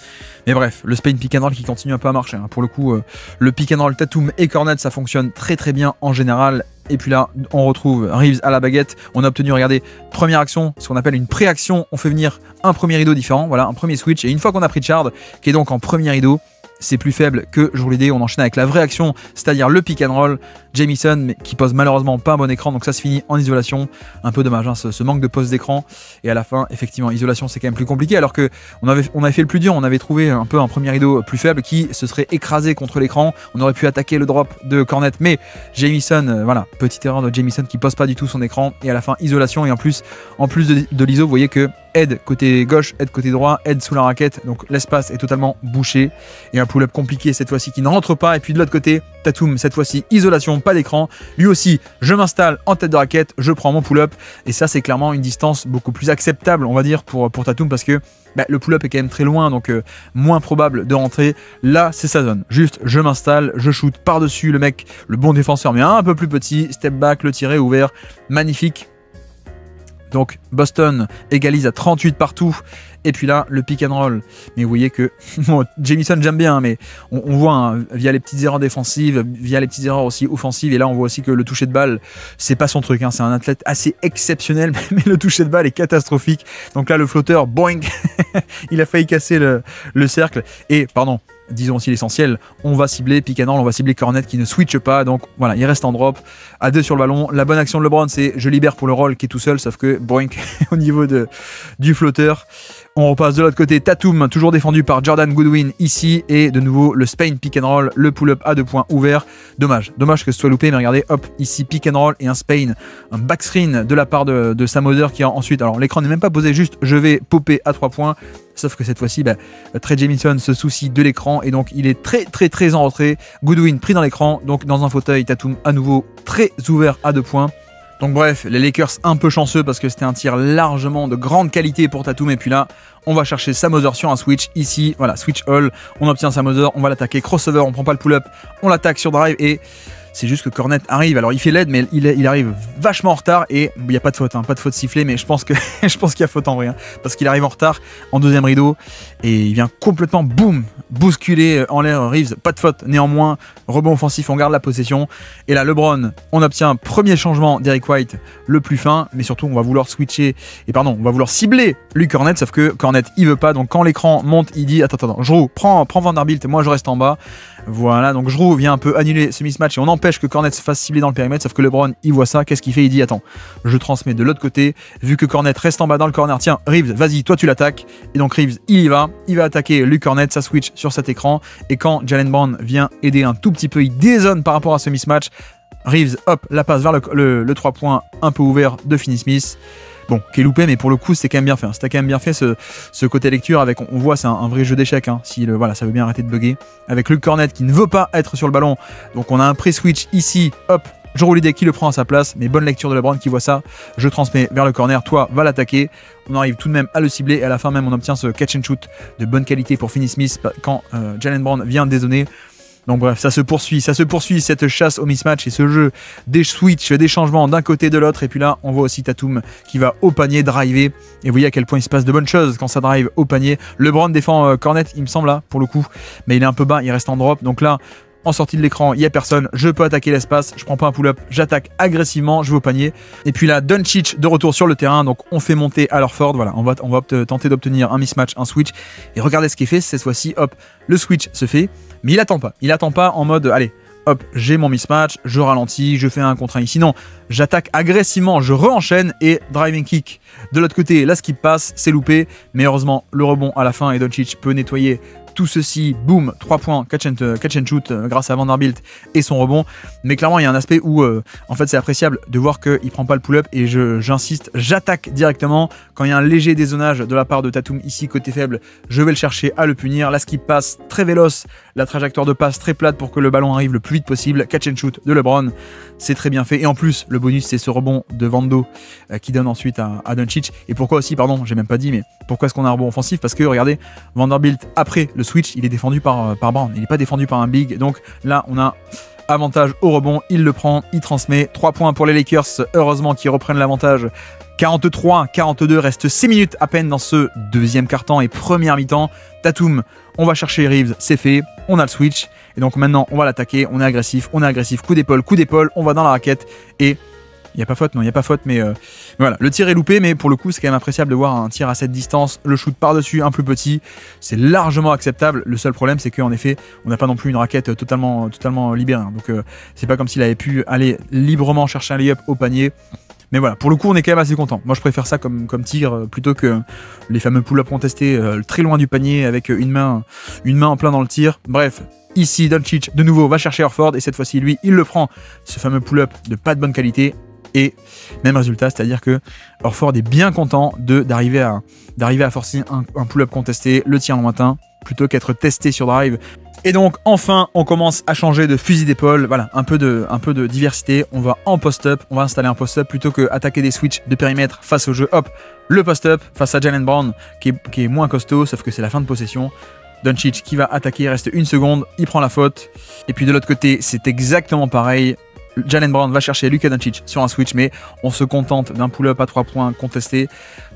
Mais bref, le Spain pick and roll qui continue un peu à marcher. Hein. Pour le coup, le pick and roll Tatum et Cornet, ça fonctionne très très bien en général. Et puis là, on retrouve Reeves à la baguette. On a obtenu, regardez, première action, ce qu'on appelle une pré-action. On fait venir un premier rideau différent. Voilà, un premier switch. Et une fois qu'on a Pritchard, qui est donc en premier rideau, c'est plus faible que je vous l'ai dit. On enchaîne avec la vraie action, c'est-à-dire le pick and roll. Jamison, mais qui pose malheureusement pas un bon écran, donc ça se finit en isolation. Un peu dommage, hein, ce manque de pose d'écran. Et à la fin, effectivement, isolation, c'est quand même plus compliqué. Alors que on avait fait le plus dur, on avait trouvé un peu un premier rideau plus faible qui se serait écrasé contre l'écran. On aurait pu attaquer le drop de Cornet, mais Jamison, voilà, petite erreur de Jamison qui pose pas du tout son écran. Et à la fin, isolation. Et en plus de l'ISO, vous voyez que Ed côté gauche, Ed côté droit, Ed sous la raquette, donc l'espace est totalement bouché. Et un pull-up compliqué cette fois-ci qui ne rentre pas. Et puis de l'autre côté, Tatum, cette fois-ci, isolation, pas d'écran. Lui aussi, je m'installe en tête de raquette, je prends mon pull-up. Et ça, c'est clairement une distance beaucoup plus acceptable, on va dire, pour Tatum, parce que le pull-up est quand même très loin, donc moins probable de rentrer. Là, c'est sa zone. Juste, je m'installe, je shoot par-dessus le mec, le bon défenseur, mais un peu plus petit. Step back, le tiré ouvert, magnifique. Donc Boston égalise à 38 partout. Et puis là, le pick and roll. Mais vous voyez que bon, Jamison, j'aime bien, mais on voit hein, via les petites erreurs défensives, via les petites erreurs aussi offensives. Et là, on voit aussi que le toucher de balle, c'est pas son truc. Hein, c'est un athlète assez exceptionnel, mais le toucher de balle est catastrophique. Donc là, le flotteur, boing, il a failli casser le cercle. Et, pardon, disons aussi l'essentiel, on va cibler pick and roll, on va cibler Cornet qui ne switch pas. Donc voilà, il reste en drop, à 2 sur le ballon. La bonne action de LeBron, c'est je libère pour le roll qui est tout seul, sauf que boing, au niveau du flotteur. On repasse de l'autre côté, Tatum, toujours défendu par Jordan Goodwin ici, et de nouveau le Spain pick and roll, le pull-up à 2 points ouvert. Dommage que ce soit loupé, mais regardez, hop, ici pick and roll et un Spain, un back screen de la part de Sam Hauser qui a ensuite, alors l'écran n'est même pas posé, juste je vais popper à 3 points, sauf que cette fois-ci, Trey Jamison se soucie de l'écran et donc il est très en retrait. Goodwin pris dans l'écran, donc dans un fauteuil, Tatum à nouveau très ouvert à 2 points. Donc bref, les Lakers un peu chanceux parce que c'était un tir largement de grande qualité pour Tatum. Et puis là, on va chercher Sam Hauser sur un switch. Ici, voilà, switch all. On obtient Sam Hauser, on va l'attaquer. Crossover, on prend pas le pull-up, on l'attaque sur drive. Et C'est juste que Cornet arrive, alors il fait l'aide, mais il arrive vachement en retard et il n'y a pas de faute, hein, pas de faute sifflée, mais je pense qu'il y a faute en vrai, hein, parce qu'il arrive en retard en deuxième rideau et il vient complètement, boum, bousculer en l'air Reeves, pas de faute, néanmoins, rebond offensif, on garde la possession. Et là, LeBron, on obtient un premier changement d'Eric White, le plus fin, mais surtout, on va vouloir on va vouloir cibler Luke Cornet, sauf que Cornet, il veut pas, donc quand l'écran monte, il dit, attends, Jrue, prends Vanderbilt, moi je reste en bas. Voilà, donc Jrue vient un peu annuler ce mismatch et on empêche que Cornet se fasse cibler dans le périmètre, sauf que LeBron, il voit ça, qu'est-ce qu'il fait? Il dit, attends, je transmets de l'autre côté, vu que Cornet reste en bas dans le corner, tiens, Reeves, vas-y, toi tu l'attaques. Et donc Reeves, il va attaquer Luke Cornet, ça switch sur cet écran, et quand Jaylen Brown vient aider un tout petit peu, il dézone par rapport à ce mismatch, Reeves, hop, la passe vers le 3 points un peu ouvert de Finney Smith. Bon, qui est loupé, mais pour le coup, c'était quand même bien fait. Hein. C'était quand même bien fait ce côté lecture avec, on voit, c'est un vrai jeu d'échecs. Hein, si voilà, ça veut bien arrêter de bugger. Avec Luke Cornet qui ne veut pas être sur le ballon. Donc on a un pré-switch ici, hop, Jrue Holiday qui le prend à sa place. Mais bonne lecture de LeBron qui voit ça. Je transmets vers le corner, toi, va l'attaquer. On arrive tout de même à le cibler et à la fin même, on obtient ce catch and shoot de bonne qualité pour Finney Smith quand Jaylen Brown vient dézonner. Donc bref, ça se poursuit cette chasse au mismatch et ce jeu des switches, des changements d'un côté de l'autre. Et puis là, on voit aussi Tatum qui va au panier driver. Et vous voyez à quel point il se passe de bonnes choses quand ça drive au panier. LeBron défend Cornet, il me semble là, pour le coup. Mais il est un peu bas, il reste en drop. Donc là, en sortie de l'écran, il n'y a personne. Je peux attaquer l'espace, je prends pas un pull-up, j'attaque agressivement, je vais au panier. Et puis là, Doncic de retour sur le terrain. Donc on fait monter à Horford. Voilà, on va tenter d'obtenir un mismatch, un switch. Et regardez ce qui est fait cette fois-ci. Hop, le switch se fait. Mais il attend pas. Il attend pas en mode, allez, hop, j'ai mon mismatch, je ralentis, je fais un contre un ici. Non, j'attaque agressivement, je re-enchaîne et driving kick. De l'autre côté, la skip passe, c'est loupé. Mais heureusement, le rebond à la fin et Doncic peut nettoyer tout ceci, boum, 3 points, catch and shoot grâce à Vanderbilt et son rebond. Mais clairement, il y a un aspect où, en fait, c'est appréciable de voir qu'il prend pas le pull-up et j'insiste, j'attaque directement. Quand il y a un léger dézonage de la part de Tatum ici, côté faible, je vais le chercher à le punir. La skip passe très véloce, la trajectoire de passe très plate pour que le ballon arrive le plus vite possible. Catch and shoot de LeBron, c'est très bien fait. Et en plus, le bonus, c'est ce rebond de Vando qui donne ensuite à Doncic. Et pourquoi aussi, pardon, j'ai même pas dit, mais pourquoi est-ce qu'on a un rebond offensif? Parce que, regardez, Vanderbilt, après le switch, il est défendu par Brown, il n'est pas défendu par un big, donc là on a avantage au rebond, il le prend, il transmet, 3 points pour les Lakers, heureusement qu'ils reprennent l'avantage, 43-42, reste 6 minutes à peine dans ce deuxième quart-temps et première mi-temps. Tatum, on va chercher Reeves, c'est fait, on a le switch, et donc maintenant on va l'attaquer, on est agressif, coup d'épaule, on va dans la raquette, et il n'y a pas faute, non, il n'y a pas faute, mais voilà, le tir est loupé, mais pour le coup, c'est quand même appréciable de voir un tir à cette distance, le shoot par-dessus, un plus petit, c'est largement acceptable. Le seul problème, c'est qu'en effet, on n'a pas non plus une raquette totalement libérée, hein. Donc c'est pas comme s'il avait pu aller librement chercher un lay-up au panier. Mais voilà, pour le coup, on est quand même assez content. Moi, je préfère ça comme tir plutôt que les fameux pull-up contestés très loin du panier avec une main en plein dans le tir. Bref. Ici, Doncic, de nouveau, va chercher Horford, et cette fois-ci, lui, il le prend, ce fameux pull-up de pas de bonne qualité. Et même résultat, c'est-à-dire que Horford est bien content d'arriver à forcer un pull-up contesté, le tir lointain, plutôt qu'être testé sur drive. Et donc enfin, on commence à changer de fusil d'épaule. Voilà, un peu de diversité. On va en post-up, on va installer un post-up plutôt que attaquer des switches de périmètre face au jeu. Hop, le post-up face à Jaylen Brown qui est moins costaud, sauf que c'est la fin de possession. Doncic qui va attaquer, il reste 1 seconde, il prend la faute. Et puis de l'autre côté, c'est exactement pareil. Jaylen Brown va chercher Luka Doncic sur un switch, mais on se contente d'un pull-up à 3 points contesté.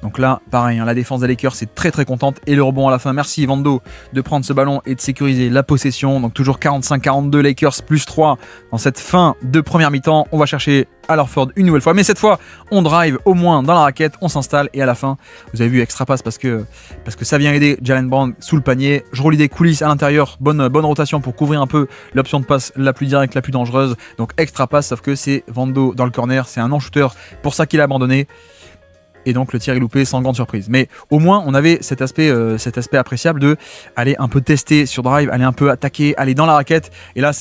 Donc là, pareil, hein, la défense des Lakers est très contente. Et le rebond à la fin, merci Vando de prendre ce ballon et de sécuriser la possession. Donc toujours 45-42, Lakers plus 3 dans cette fin de première mi-temps. On va chercher à Horford une nouvelle fois, mais cette fois, on drive au moins dans la raquette, on s'installe et à la fin, vous avez vu, extra passe parce que ça vient aider Jaylen Brown sous le panier. Jrue Holiday coulisses à l'intérieur, bonne rotation pour couvrir un peu l'option de passe la plus directe, la plus dangereuse. Donc extra passe, sauf que c'est Vando dans le corner, c'est un non-shooter, pour ça qu'il a abandonné. Et donc le tir est loupé sans grande surprise. Mais au moins on avait cet aspect appréciable de aller un peu tester sur drive, aller un peu attaquer, aller dans la raquette. Et là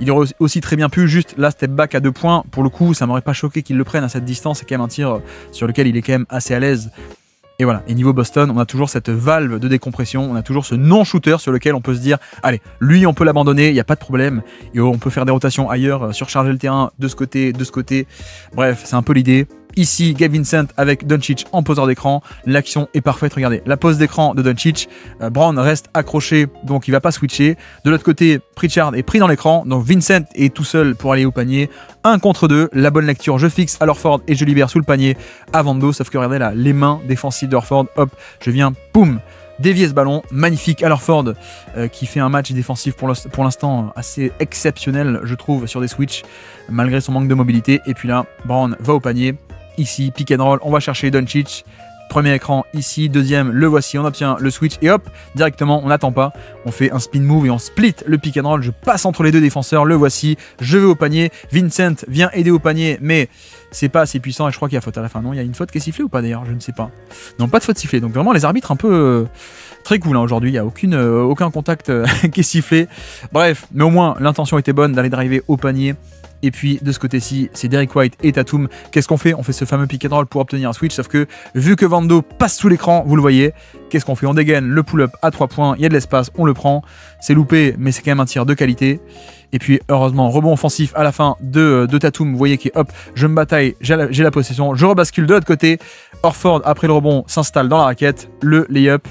il aurait aussi très bien pu juste là step back à 2 points. Pour le coup ça m'aurait pas choqué qu'il le prenne à cette distance. C'est quand même un tir sur lequel il est quand même assez à l'aise. Et voilà, et niveau Boston, on a toujours cette valve de décompression, on a toujours ce non-shooter sur lequel on peut se dire, allez, lui on peut l'abandonner, il n'y a pas de problème, et on peut faire des rotations ailleurs, surcharger le terrain de ce côté. Bref, c'est un peu l'idée. Ici, Gabe Vincent avec Doncic en poseur d'écran. L'action est parfaite. Regardez, la pose d'écran de Doncic. Brown reste accroché, donc il va pas switcher. De l'autre côté, Pritchard est pris dans l'écran. Donc Vincent est tout seul pour aller au panier. 1 contre 2. La bonne lecture, je fixe à Horford et je libère sous le panier à Vando. Sauf que regardez là, les mains défensives de Horford. Hop, je viens, boum, dévier ce ballon. Magnifique à Horford qui fait un match défensif pour l'instant assez exceptionnel, je trouve, sur des switches, malgré son manque de mobilité. Et puis là, Brown va au panier. Ici, pick and roll, on va chercher Doncic. Premier écran ici, deuxième, le voici, on obtient le switch et hop, directement, on n'attend pas. On fait un spin move et on split le pick and roll. Je passe entre les deux défenseurs, le voici, je vais au panier. Vincent vient aider au panier, mais c'est pas assez puissant et je crois qu'il y a faute à la fin. Non, il y a une faute qui est sifflée ou pas d'ailleurs, je ne sais pas. Non, pas de faute sifflée. Donc vraiment, les arbitres un peu très cool hein, aujourd'hui. Il n'y a aucun contact qui est sifflé. Bref, mais au moins, l'intention était bonne d'aller driver au panier. Et puis de ce côté-ci, c'est Derrick White et Tatum. Qu'est-ce qu'on fait? On fait ce fameux pick and roll pour obtenir un switch. Sauf que vu que Vando passe sous l'écran, vous le voyez, qu'est-ce qu'on fait? On dégaine le pull-up à 3 points. Il y a de l'espace, on le prend. C'est loupé, mais c'est quand même un tir de qualité. Et puis heureusement, rebond offensif à la fin de Tatum. Vous voyez que hop, je me bataille, j'ai la possession, je rebascule de l'autre côté. Horford, après le rebond, s'installe dans la raquette, le layup.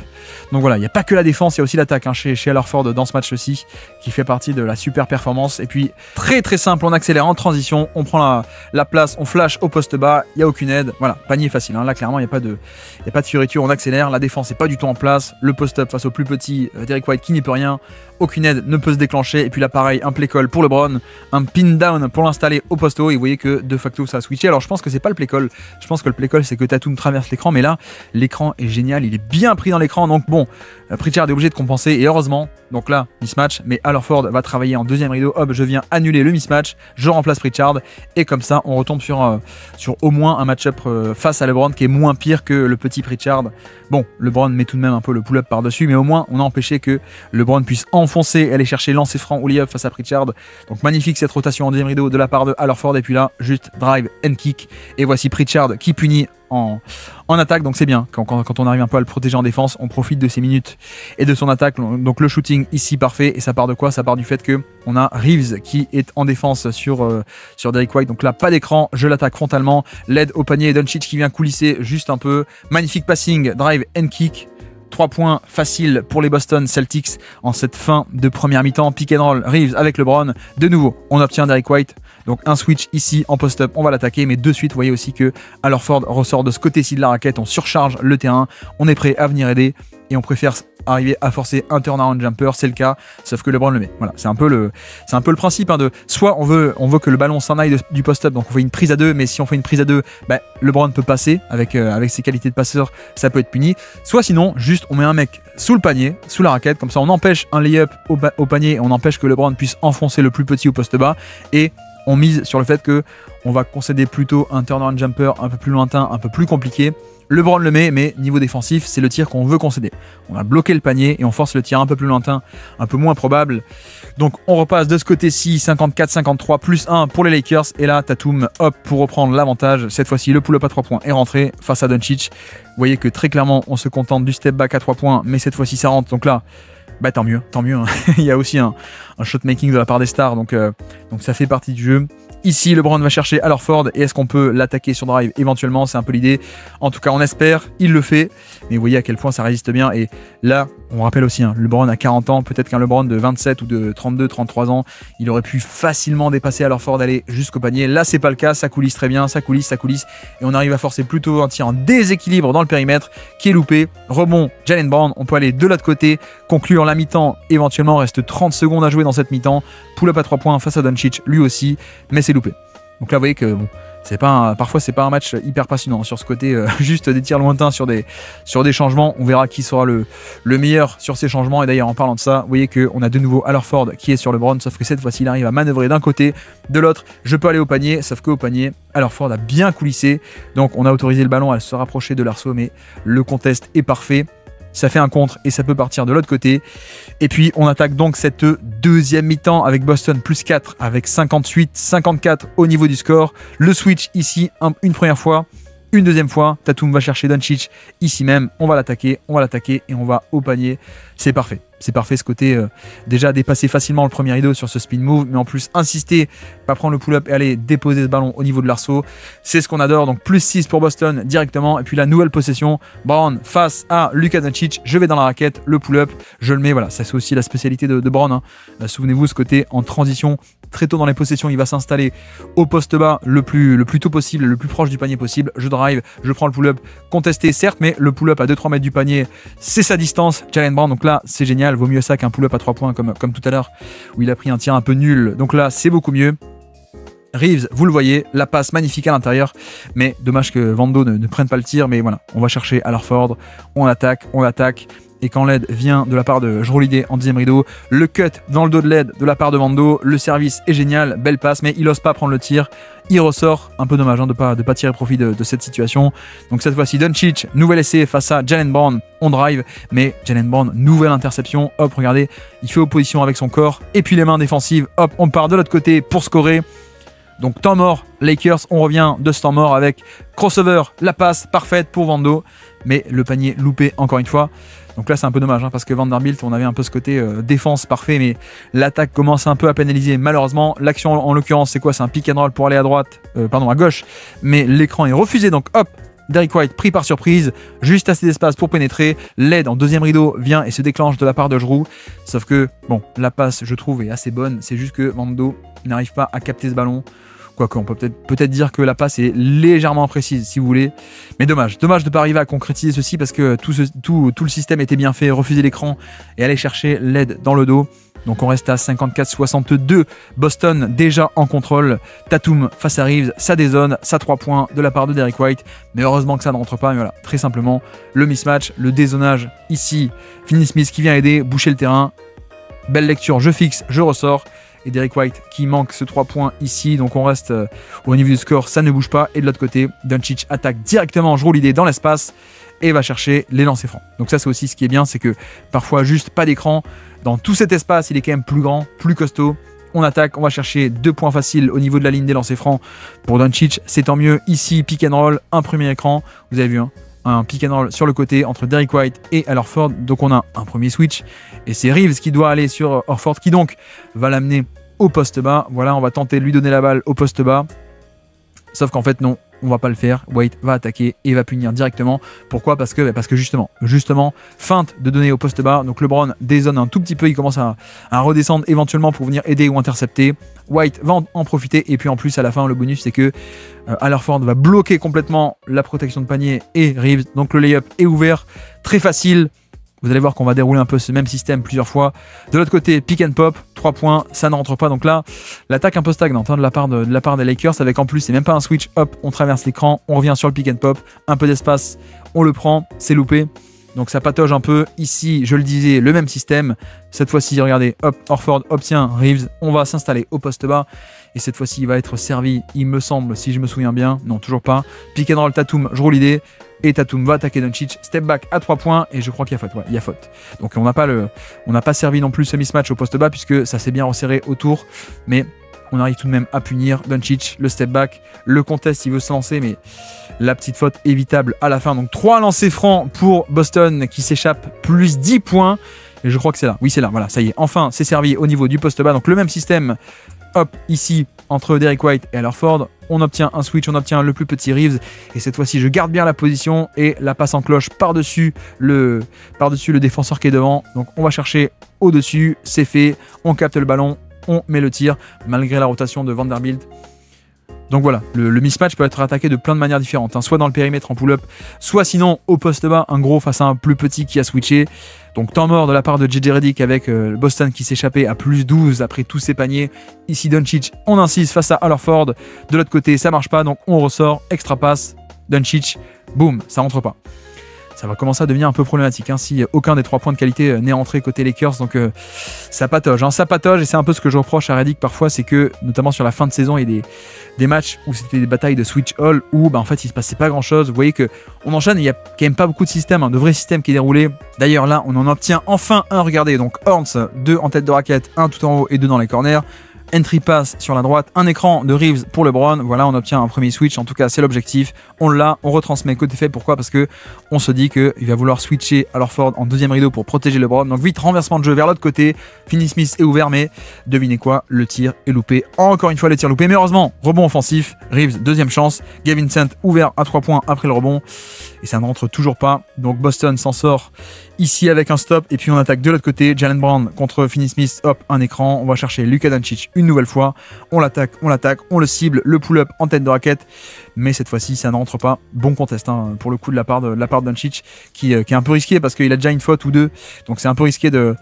Donc voilà, il n'y a pas que la défense, il y a aussi l'attaque hein, chez Al Horford dans ce match-ci, qui fait partie de la super performance. Et puis très très simple, on accélère en transition, on prend la place, on flash au poste bas, il n'y a aucune aide. Voilà, panier facile, hein. Là clairement il n'y a pas de fioriture, on accélère, la défense n'est pas du tout en place. Le post-up face au plus petit Derrick White qui n'y peut rien, aucune aide ne peut se déclencher. Et puis là pareil, un play call pour LeBron, un pin down pour l'installer au poste haut. Et vous voyez que de facto ça a switché. Alors je pense que c'est pas le play call, je pense que le play call c'est que Tatum traverse l'écran, mais là l'écran est génial, il est bien pris dans l'écran. Donc bon, Pritchard est obligé de compenser et heureusement, donc là mismatch, mais Al Horford va travailler en deuxième rideau. Hop, je viens annuler le mismatch, je remplace Pritchard et comme ça on retombe sur au moins un match-up face à LeBron qui est moins pire que le petit Pritchard. Bon, LeBron met tout de même un peu le pull-up par-dessus, mais au moins on a empêché que LeBron puisse enfoncer, aller chercher lancer franc ou lay-up face à Pritchard. Donc magnifique cette rotation en deuxième rideau de la part de Al Horford. Et puis là, juste drive and kick. Et voici Pritchard qui punit en attaque. Donc c'est bien, quand on arrive un peu à le protéger en défense, on profite de ses minutes et de son attaque. Donc le shooting ici parfait. Et ça part de quoi? Ça part du fait que on a Reeves qui est en défense sur Derrick White. Donc là, pas d'écran, je l'attaque frontalement. L'aide au panier, Doncic qui vient coulisser juste un peu. Magnifique passing, drive and kick. 3 points faciles pour les Boston Celtics en cette fin de première mi-temps. Pick and roll, Reeves avec LeBron. De nouveau, on obtient Derrick White. Donc un switch ici en post-up, on va l'attaquer. Mais de suite, vous voyez aussi que Al Horford ressort de ce côté-ci de la raquette. On surcharge le terrain. On est prêt à venir aider. Et on préfère arriver à forcer un turnaround jumper, c'est le cas, sauf que LeBron le met. Voilà, c'est un peu le principe hein, de soit on veut que le ballon s'en aille du post-up, donc on fait une prise à 2, mais si on fait une prise à 2, bah, LeBron peut passer avec ses qualités de passeur, ça peut être puni. Soit sinon, juste on met un mec sous le panier, sous la raquette, comme ça on empêche un layup au panier, on empêche que LeBron puisse enfoncer le plus petit au poste bas et on mise sur le fait que on va concéder plutôt un turnaround jumper un peu plus lointain, un peu plus compliqué. LeBron le met, mais niveau défensif, c'est le tir qu'on veut concéder. On va bloquer le panier et on force le tir un peu plus lointain, un peu moins probable. Donc on repasse de ce côté-ci, 54-53 plus 1 pour les Lakers. Et là, Tatum, hop, pour reprendre l'avantage. Cette fois-ci, le pull-up à 3 points est rentré face à Doncic. Vous voyez que très clairement, on se contente du step back à 3 points, mais cette fois-ci, ça rentre. Donc là, bah tant mieux. Hein. Il y a aussi un shot making de la part des stars, donc ça fait partie du jeu. Ici, LeBron va chercher Al Horford et est-ce qu'on peut l'attaquer sur drive? Éventuellement, c'est un peu l'idée. En tout cas, on espère, il le fait. Mais vous voyez à quel point ça résiste bien. Et là, on rappelle aussi, hein, LeBron a 40 ans, peut-être qu'un LeBron de 27 ou de 32, 33 ans, il aurait pu facilement dépasser Al Horford, aller jusqu'au panier. Là, c'est pas le cas, ça coulisse très bien, ça coulisse. Et on arrive à forcer plutôt un tir en déséquilibre dans le périmètre qui est loupé. Rebond, Jaylen Brown, on peut aller de l'autre côté, conclure la mi-temps. Éventuellement, il reste 30 secondes à jouer dans cette mi-temps. Pull-up à 3 points face à Doncic, lui aussi, mais c'est loupé. Donc là, vous voyez que bon, parfois c'est pas un match hyper passionnant sur ce côté, juste des tirs lointains sur des changements. On verra qui sera le meilleur sur ces changements. Et d'ailleurs, en parlant de ça, vous voyez qu'on a de nouveau Al Horford qui est sur LeBron, sauf que cette fois-ci, il arrive à manœuvrer d'un côté, de l'autre. Je peux aller au panier, sauf qu'au panier, Al Horford a bien coulissé. Donc on a autorisé le ballon à se rapprocher de l'arceau, mais le contest est parfait. Ça fait un contre et ça peut partir de l'autre côté. Et puis on attaque donc cette deuxième mi-temps avec Boston plus 4 avec 58-54 au niveau du score. Le switch ici une première fois, une deuxième fois. Tatum va chercher Doncic ici même. On va l'attaquer et on va au panier. C'est parfait. c'est parfait ce côté, déjà dépasser facilement le premier rideau sur ce spin move, mais en plus insister, pas prendre le pull-up et aller déposer ce ballon au niveau de l'arceau. C'est ce qu'on adore, donc plus 6 pour Boston directement. Et puis la nouvelle possession, Brown face à Luka Doncic, je vais dans la raquette, le pull-up, je le mets, voilà, ça c'est aussi la spécialité de Brown. Hein. Souvenez-vous, ce côté en transition, très tôt dans les possessions, il va s'installer au poste bas le plus tôt possible, le plus proche du panier possible. Je drive, je prends le pull-up, contesté certes, mais le pull-up à 2-3 mètres du panier, c'est sa distance, Jaylen Brown, donc là c'est génial. Vaut mieux ça qu'un pull-up à 3 points comme tout à l'heure où il a pris un tir un peu nul. Donc là, c'est beaucoup mieux. Reeves, vous le voyez, la passe magnifique à l'intérieur, mais dommage que Vando ne prenne pas le tir. Mais voilà, on va chercher Al-Horford, on attaque. Et quand l'aide vient de la part de Jrue Holiday en deuxième rideau, le cut dans le dos de l'aide de la part de Vando, le service est génial, belle passe, mais il n'ose pas prendre le tir. Il ressort, un peu dommage de pas tirer profit de cette situation. Donc cette fois-ci, Doncic, nouvel essai face à Jaylen Brown, on drive, mais Jaylen Brown, nouvelle interception, hop, regardez, il fait opposition avec son corps, et puis les mains défensives, hop, on part de l'autre côté pour scorer. Donc temps mort, Lakers, on revient de ce temps mort avec crossover, la passe parfaite pour Vando, mais le panier loupé encore une fois. Donc là c'est un peu dommage parce que Vanderbilt, on avait un peu ce côté défense parfait, mais l'attaque commence un peu à pénaliser malheureusement. L'action en l'occurrence c'est quoi? C'est un pick and roll pour aller à gauche, mais l'écran est refusé, donc hop, Derrick White pris par surprise, juste assez d'espace pour pénétrer, l'aide en deuxième rideau vient et se déclenche de la part de Jrue, sauf que bon, la passe je trouve est assez bonne, c'est juste que Vando n'arrive pas à capter ce ballon. Quoique, on peut peut-être dire que la passe est légèrement imprécise, si vous voulez. Mais dommage de ne pas arriver à concrétiser ceci parce que tout le système était bien fait, refuser l'écran et aller chercher l'aide dans le dos. Donc on reste à 54-62. Boston déjà en contrôle. Tatum face à Reeves, ça dézone, ça 3 points de la part de Derrick White. Mais heureusement que ça ne rentre pas. Mais voilà, très simplement, le mismatch, le dézonage ici. Finney Smith qui vient aider, boucher le terrain. Belle lecture, je fixe, je ressors. Et Derrick White qui manque ce 3 points ici. Donc on reste au niveau du score, ça ne bouge pas. Et de l'autre côté, Doncic attaque directement Jrue Holiday dans l'espace et va chercher les lancers francs. Donc ça c'est aussi ce qui est bien, c'est que parfois juste pas d'écran. Dans tout cet espace, il est quand même plus grand, plus costaud. On attaque, on va chercher 2 points faciles au niveau de la ligne des lancers francs pour Doncic. C'est tant mieux. Ici, pick and roll, un premier écran. Vous avez vu, un pick and roll sur le côté entre Derrick White et Al-Horford. Donc on a un premier switch. Et c'est Reeves qui doit aller sur Horford qui donc va l'amener au poste bas. Voilà, on va tenter de lui donner la balle au poste bas. Sauf qu'en fait, non, on va pas le faire. White va attaquer et va punir directement. Pourquoi? Parce que justement, feinte de donner au poste bas. Donc LeBron dézone un tout petit peu. Il commence à redescendre éventuellement pour venir aider ou intercepter. White va en profiter. Et puis en plus, à la fin, le bonus, c'est que Al-Horford va bloquer complètement la protection de panier et Reeves. Donc le layup est ouvert. Très facile. Vous allez voir qu'on va dérouler un peu ce même système plusieurs fois. De l'autre côté, pick and pop, 3 points, ça ne rentre pas. Donc là, l'attaque un peu stagnante de la part des Lakers, avec en plus, c'est même pas un switch, hop, on traverse l'écran, on revient sur le pick and pop, un peu d'espace, on le prend, c'est loupé. Donc ça patauge un peu. Ici, je le disais, le même système. Cette fois-ci, regardez, hop, Horford obtient Reeves, on va s'installer au poste bas. Et cette fois-ci, il va être servi, il me semble, si je me souviens bien. Non, toujours pas. Pick and roll, Tatum, Jrue Holiday. Et Tatum va attaquer Doncic, step back à 3 points et je crois qu'il y a faute. Ouais, il y a faute. Donc on n'a pas servi non plus ce mismatch au poste bas puisque ça s'est bien resserré autour, mais on arrive tout de même à punir Doncic, le step back, le contest, il veut se lancer, mais la petite faute évitable à la fin. Donc 3 lancers francs pour Boston qui s'échappe, plus 10 points. Et je crois que c'est là. Oui, c'est là. Voilà, ça y est. Enfin, c'est servi au niveau du poste bas. Donc le même système. Hop, ici, entre Derrick White et Al-Horford, on obtient un switch, on obtient le plus petit Reeves. Et cette fois-ci, je garde bien la position et la passe en cloche par-dessus le défenseur qui est devant. Donc on va chercher au-dessus, c'est fait. On capte le ballon, on met le tir, malgré la rotation de Vanderbilt. Donc voilà, le mismatch peut être attaqué de plein de manières différentes, soit dans le périmètre en pull-up, soit sinon au poste bas, un gros face à un plus petit qui a switché. Donc temps mort de la part de JJ Redick avec Boston qui s'échappait à plus 12 après tous ses paniers. Ici Doncic, on insiste face à Al-Horford. De l'autre côté, ça marche pas, donc on ressort, extra passe, Doncic, boum, ça rentre pas. Ça va commencer à devenir un peu problématique si aucun des 3 points de qualité n'est rentré côté Lakers. Donc ça patauge, et c'est un peu ce que je reproche à Redick parfois, c'est que notamment sur la fin de saison, il y a des matchs où c'était des batailles de switch all où en fait il se passait pas grand chose. Vous voyez que on enchaîne, il y a quand même pas beaucoup de systèmes, de vrais systèmes qui est déroulé. D'ailleurs là, on en obtient enfin un, regardez, donc Horns, 2 en tête de raquette, 1 tout en haut et 2 dans les corners. entry pass sur la droite, un écran de Reeves pour LeBron. Voilà, on obtient un premier switch. En tout cas, c'est l'objectif. On l'a, on retransmet côté fait. Pourquoi? Parce que on se dit qu'il va vouloir switcher à Horford en deuxième rideau pour protéger LeBron. Donc vite, renversement de jeu vers l'autre côté. Finney Smith est ouvert, mais devinez quoi? Le tir est loupé. Encore une fois, le tir loupé. Mais heureusement, rebond offensif. Reeves, deuxième chance. Gavin Sant ouvert à 3 points après le rebond. Et ça ne rentre toujours pas. Donc Boston s'en sort ici avec un stop. Et puis on attaque de l'autre côté. Jaylen Brown contre Finney Smith. Hop, un écran. On va chercher Luka Doncic une nouvelle fois. On l'attaque, on le cible. Le pull-up en tête de raquette. Mais cette fois-ci, ça ne rentre pas. Bon contest hein, pour le coup de la part de Doncic qui est un peu risqué parce qu'il a déjà une faute ou deux. Donc c'est un peu risqué de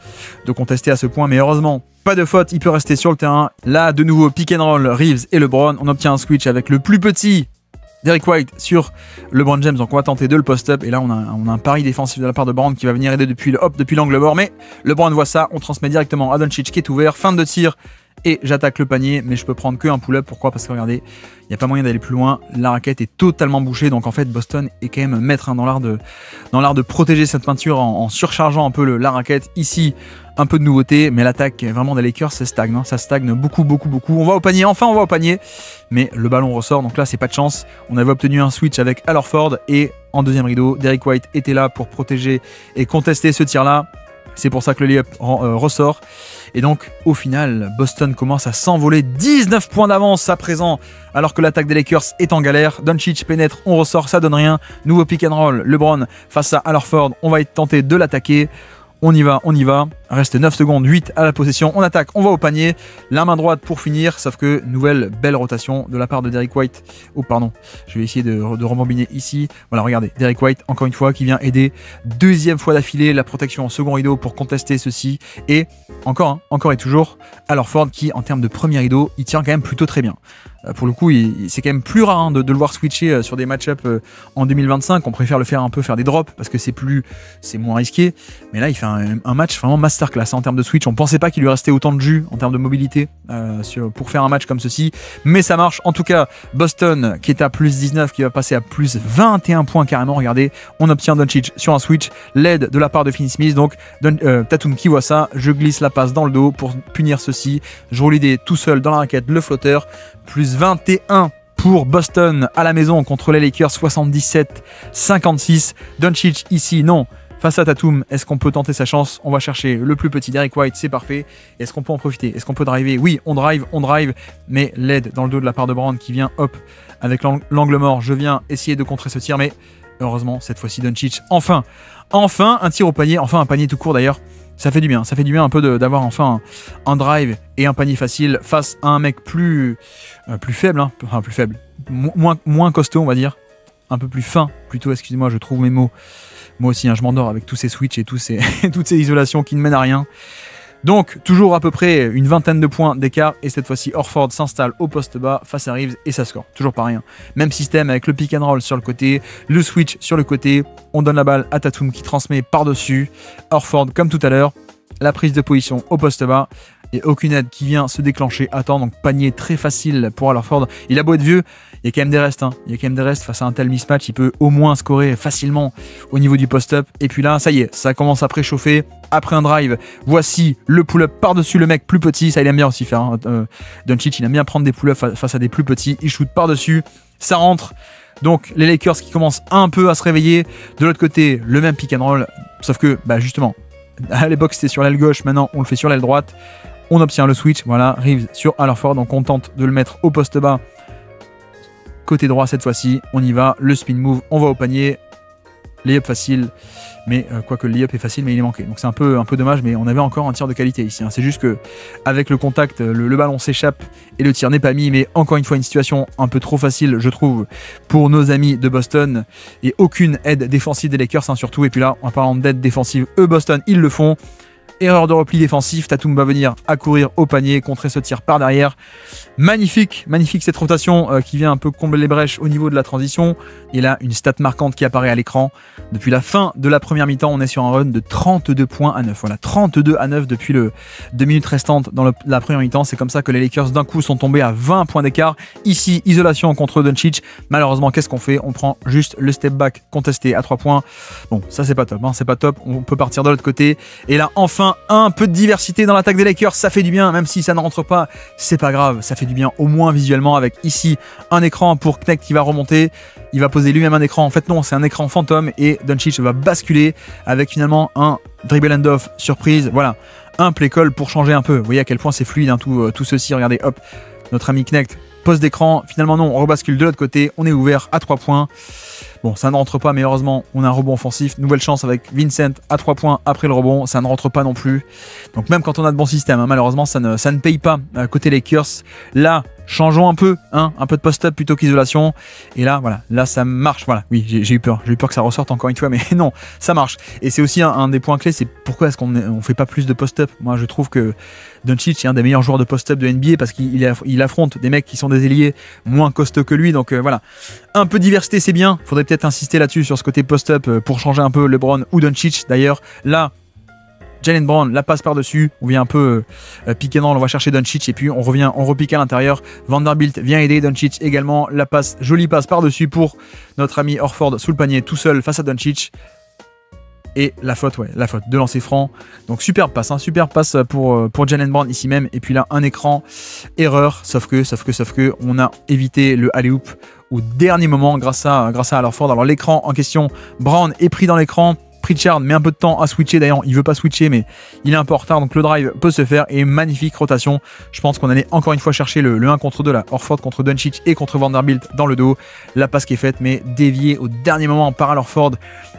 contester à ce point. Mais heureusement, pas de faute. Il peut rester sur le terrain. Là, de nouveau, pick and roll, Reeves et LeBron. On obtient un switch avec le plus petit Derrick White sur LeBron James, donc on va tenter de le post-up. Et là, on a un pari défensif de la part de Brown qui va venir aider depuis l'angle mort. Mais LeBron voit ça, on transmet directement à Doncic qui est ouvert. Fin de tir et j'attaque le panier, mais je peux prendre qu'un pull-up. Pourquoi? Parce que regardez, il n'y a pas moyen d'aller plus loin. La raquette est totalement bouchée. Donc en fait, Boston est quand même maître hein, dans l'art de protéger cette peinture en surchargeant un peu la raquette. Ici, un peu de nouveauté, mais l'attaque vraiment des Lakers, ça stagne. Hein, ça stagne beaucoup. On va au panier, enfin on va au panier. Mais le ballon ressort, donc là c'est pas de chance. On avait obtenu un switch avec Al Horford et en deuxième rideau, Derrick White était là pour protéger et contester ce tir-là. C'est pour ça que le layup ressort. Et donc, au final, Boston commence à s'envoler. 19 points d'avance à présent, alors que l'attaque des Lakers est en galère. Doncic pénètre, on ressort, ça donne rien. Nouveau pick and roll, LeBron face à Al Horford. On va être tenté de l'attaquer. On y va. Reste 9 secondes, 8 à la possession. On attaque, on va au panier. La main droite pour finir. Sauf que nouvelle belle rotation de la part de Derrick White. Oh, pardon. Je vais essayer de rembobiner ici. Voilà, regardez. Derrick White, encore une fois, qui vient aider. Deuxième fois d'affilée, la protection en second rideau pour contester ceci. Et encore et toujours, Al Horford qui, en termes de premier rideau, il tient quand même plutôt très bien. Pour le coup, c'est quand même plus rare hein, de le voir switcher sur des match-ups en 2025. On préfère le faire un peu, faire des drops parce que c'est moins risqué. Mais là, il fait un match vraiment masterclass en termes de switch. On pensait pas qu'il lui restait autant de jus en termes de mobilité pour faire un match comme ceci. Mais ça marche. En tout cas, Boston qui est à plus 19, qui va passer à plus 21 points carrément. Regardez, on obtient Doncic sur un switch. L'aide de la part de Finney Smith. Donc, Tatum qui voit ça. Je glisse la passe dans le dos pour punir ceci. Je roule l'idée tout seul dans la raquette, le flotteur. Plus 21 pour Boston à la maison contre les Lakers, 77-56. Doncic ici, non. Face à Tatum, est-ce qu'on peut tenter sa chance? On va chercher le plus petit Derrick White, c'est parfait. Est-ce qu'on peut en profiter? Est-ce qu'on peut driver? Oui, on drive. Mais l'aide dans le dos de la part de Brown qui vient, hop, avec l'angle mort. Je viens essayer de contrer ce tir, mais heureusement, cette fois-ci, Doncic, enfin, un tir au panier, enfin un panier tout court d'ailleurs. Ça fait du bien un peu d'avoir enfin un drive et un panier facile face à un mec plus faible, hein. Enfin plus faible, moins costaud on va dire, un peu plus fin plutôt, excusez-moi, je trouve mes mots. Moi aussi, hein, je m'endors avec tous ces switches et toutes ces isolations qui ne mènent à rien. Donc, toujours à peu près une vingtaine de points d'écart. Et cette fois-ci, Horford s'installe au poste bas face à Reeves et ça score. Toujours pas rien. Même système avec le pick and roll sur le côté, le switch sur le côté. On donne la balle à Tatum qui transmet par-dessus. Horford, comme tout à l'heure, la prise de position au poste bas. Et aucune aide qui vient se déclencher à temps. Donc, panier très facile pour Al Horford. Il a beau être vieux, il y a quand même des restes. Hein. Il y a quand même des restes face à un tel mismatch. Il peut au moins scorer facilement au niveau du post-up. Et puis là, ça y est, ça commence à préchauffer. Après un drive, voici le pull-up par-dessus le mec plus petit. Ça, il aime bien aussi faire. Hein. Doncic, il aime bien prendre des pull-ups face à des plus petits. Il shoot par-dessus. Ça rentre. Donc, les Lakers qui commencent un peu à se réveiller. De l'autre côté, le même pick and roll. Sauf que, justement, à l'époque, c'était sur l'aile gauche. Maintenant, on le fait sur l'aile droite. On obtient le switch. Voilà, Reeves sur Al Horford. Donc, on tente de le mettre au poste bas. Côté droit cette fois-ci, on y va, le spin move, on va au panier, layup facile, mais quoique le layup est facile, mais il est manqué. Donc c'est un peu dommage, mais on avait encore un tir de qualité ici. Hein. C'est juste que avec le contact, le ballon s'échappe et le tir n'est pas mis, mais encore une fois une situation un peu trop facile, je trouve, pour nos amis de Boston et aucune aide défensive des Lakers hein, surtout. Et puis là, en parlant d'aide défensive, Boston, ils le font. Erreur de repli défensif, Tatum va venir accourir au panier, contrer ce tir par derrière. Magnifique cette rotation qui vient un peu combler les brèches au niveau de la transition. Et là, une stat marquante qui apparaît à l'écran. Depuis la fin de la première mi-temps, on est sur un run de 32 points à 9. Voilà, 32 à 9 depuis le 2 minutes restantes dans la première mi-temps. C'est comme ça que les Lakers d'un coup sont tombés à 20 points d'écart. Ici, isolation contre Doncic. Malheureusement, qu'est-ce qu'on fait? On prend juste le step back contesté à 3 points. Bon, ça c'est pas top, hein, c'est pas top. On peut partir de l'autre côté. Et là, enfin, Enfin, un peu de diversité dans l'attaque des Lakers, ça fait du bien, même si ça ne rentre pas, c'est pas grave, ça fait du bien au moins visuellement avec ici un écran pour Knecht qui va remonter, il va poser lui-même un écran, en fait non, c'est un écran fantôme et Doncic va basculer avec finalement un dribble end-off surprise, voilà, un play call pour changer un peu, vous voyez à quel point c'est fluide hein, tout ceci, regardez, hop, notre ami Knecht pose d'écran, finalement non, on rebascule de l'autre côté, on est ouvert à 3 points. Bon, ça ne rentre pas, mais heureusement, on a un rebond offensif. Nouvelle chance avec Vincent à 3 points après le rebond, ça ne rentre pas non plus. Donc même quand on a de bons systèmes, hein, malheureusement, ça ne paye pas côté Lakers. Là, changeons un peu de post-up plutôt qu'isolation. Et là, voilà, là ça marche. Voilà, oui, j'ai eu peur que ça ressorte encore une fois, mais non, ça marche. Et c'est aussi un des points clés, c'est pourquoi est-ce qu'on fait pas plus de post-up. Moi, je trouve que Doncic est un des meilleurs joueurs de post-up de NBA parce qu'il affronte des mecs qui sont des ailiers moins costauds que lui. Donc voilà, un peu de diversité, c'est bien. Faudrait peut-être insister là-dessus sur ce côté post-up pour changer un peu LeBron ou Doncic. D'ailleurs, là, Jaylen Brown la passe par-dessus, on vient un peu pick and roll, on va chercher Doncic et puis on repique à l'intérieur. Vanderbilt vient aider Doncic également, la passe, jolie passe par-dessus pour notre ami Horford sous le panier tout seul face à Doncic. Et la faute de lancer franc. Donc superbe passe pour Jaylen Brown ici même. Et puis là, un écran, erreur, sauf que on a évité le alley-oop au dernier moment grâce à Horford. Alors l'écran en question, Brown est pris dans l'écran. Pritchard met un peu de temps à switcher, d'ailleurs il veut pas switcher mais il est un peu en retard donc le drive peut se faire et magnifique rotation. Je pense qu'on allait encore une fois chercher le 1 contre 2 là, Horford contre Doncic et contre Vanderbilt dans le dos. La passe qui est faite mais déviée au dernier moment par Al Horford.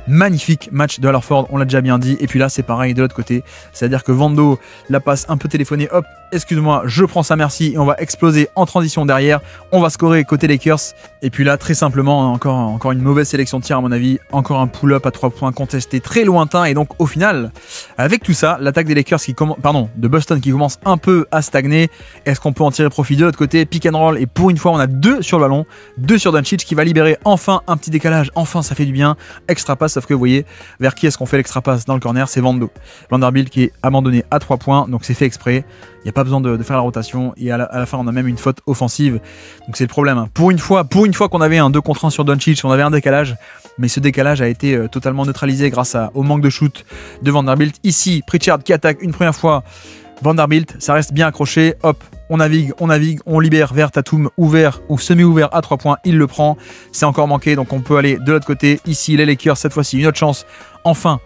Magnifique match de Al Horford, on l'a déjà bien dit. Et puis là c'est pareil de l'autre côté, c'est-à-dire que Vando la passe un peu téléphonée, hop, excuse-moi, je prends ça merci et on va exploser en transition derrière. On va scorer côté Lakers. Et puis là très simplement encore une mauvaise sélection de tir à mon avis, encore un pull-up à 3 points contesté très lointain et donc au final avec tout ça l'attaque des Lakers de Boston qui commence un peu à stagner. Est-ce qu'on peut en tirer profit de l'autre côté? Pick and roll et pour une fois on a 2 sur le ballon, 2 sur Doncic qui va libérer enfin un petit décalage, enfin ça fait du bien, extra passe, sauf que vous voyez vers qui est-ce qu'on fait l'extra passe dans le corner, c'est Vanderbilt qui est abandonné à 3 points donc c'est fait exprès, il n'y a pas besoin de faire la rotation et à la fin on a même une faute offensive donc c'est le problème hein. Pour une fois qu'on avait un 2 contre 1 sur Doncic, on avait un décalage mais ce décalage a été totalement neutralisé grâce au manque de shoot de Vanderbilt. Ici, Pritchard qui attaque une première fois Vanderbilt, ça reste bien accroché, hop, on navigue, on libère vers Tatum ouvert ou semi-ouvert à 3 points, il le prend, c'est encore manqué, donc on peut aller de l'autre côté. Ici, les Lakers, cette fois-ci, une autre chance, enfin,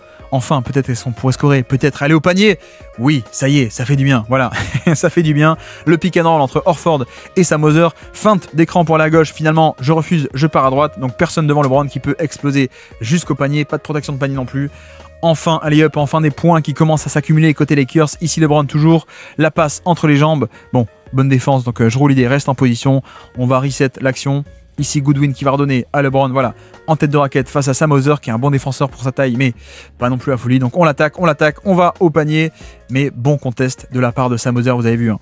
peut-être on pourrait scorer, peut-être aller au panier. Oui, ça y est, ça fait du bien, voilà, ça fait du bien. Le pick and roll entre Horford et Sam Hauser, feinte d'écran pour la gauche, finalement, je refuse, je pars à droite, donc personne devant LeBron qui peut exploser jusqu'au panier, pas de protection de panier non plus. Enfin, alley-up, enfin des points qui commencent à s'accumuler côté Lakers. Ici, LeBron toujours, la passe entre les jambes. Bon, bonne défense, donc je roule l'idée, reste en position. On va reset l'action. Ici, Goodwin qui va redonner à LeBron, voilà, en tête de raquette face à Sam Hauser, qui est un bon défenseur pour sa taille, mais pas non plus à folie. Donc on l'attaque, on va au panier, mais bon contest de la part de Sam Hauser, vous avez vu. Hein.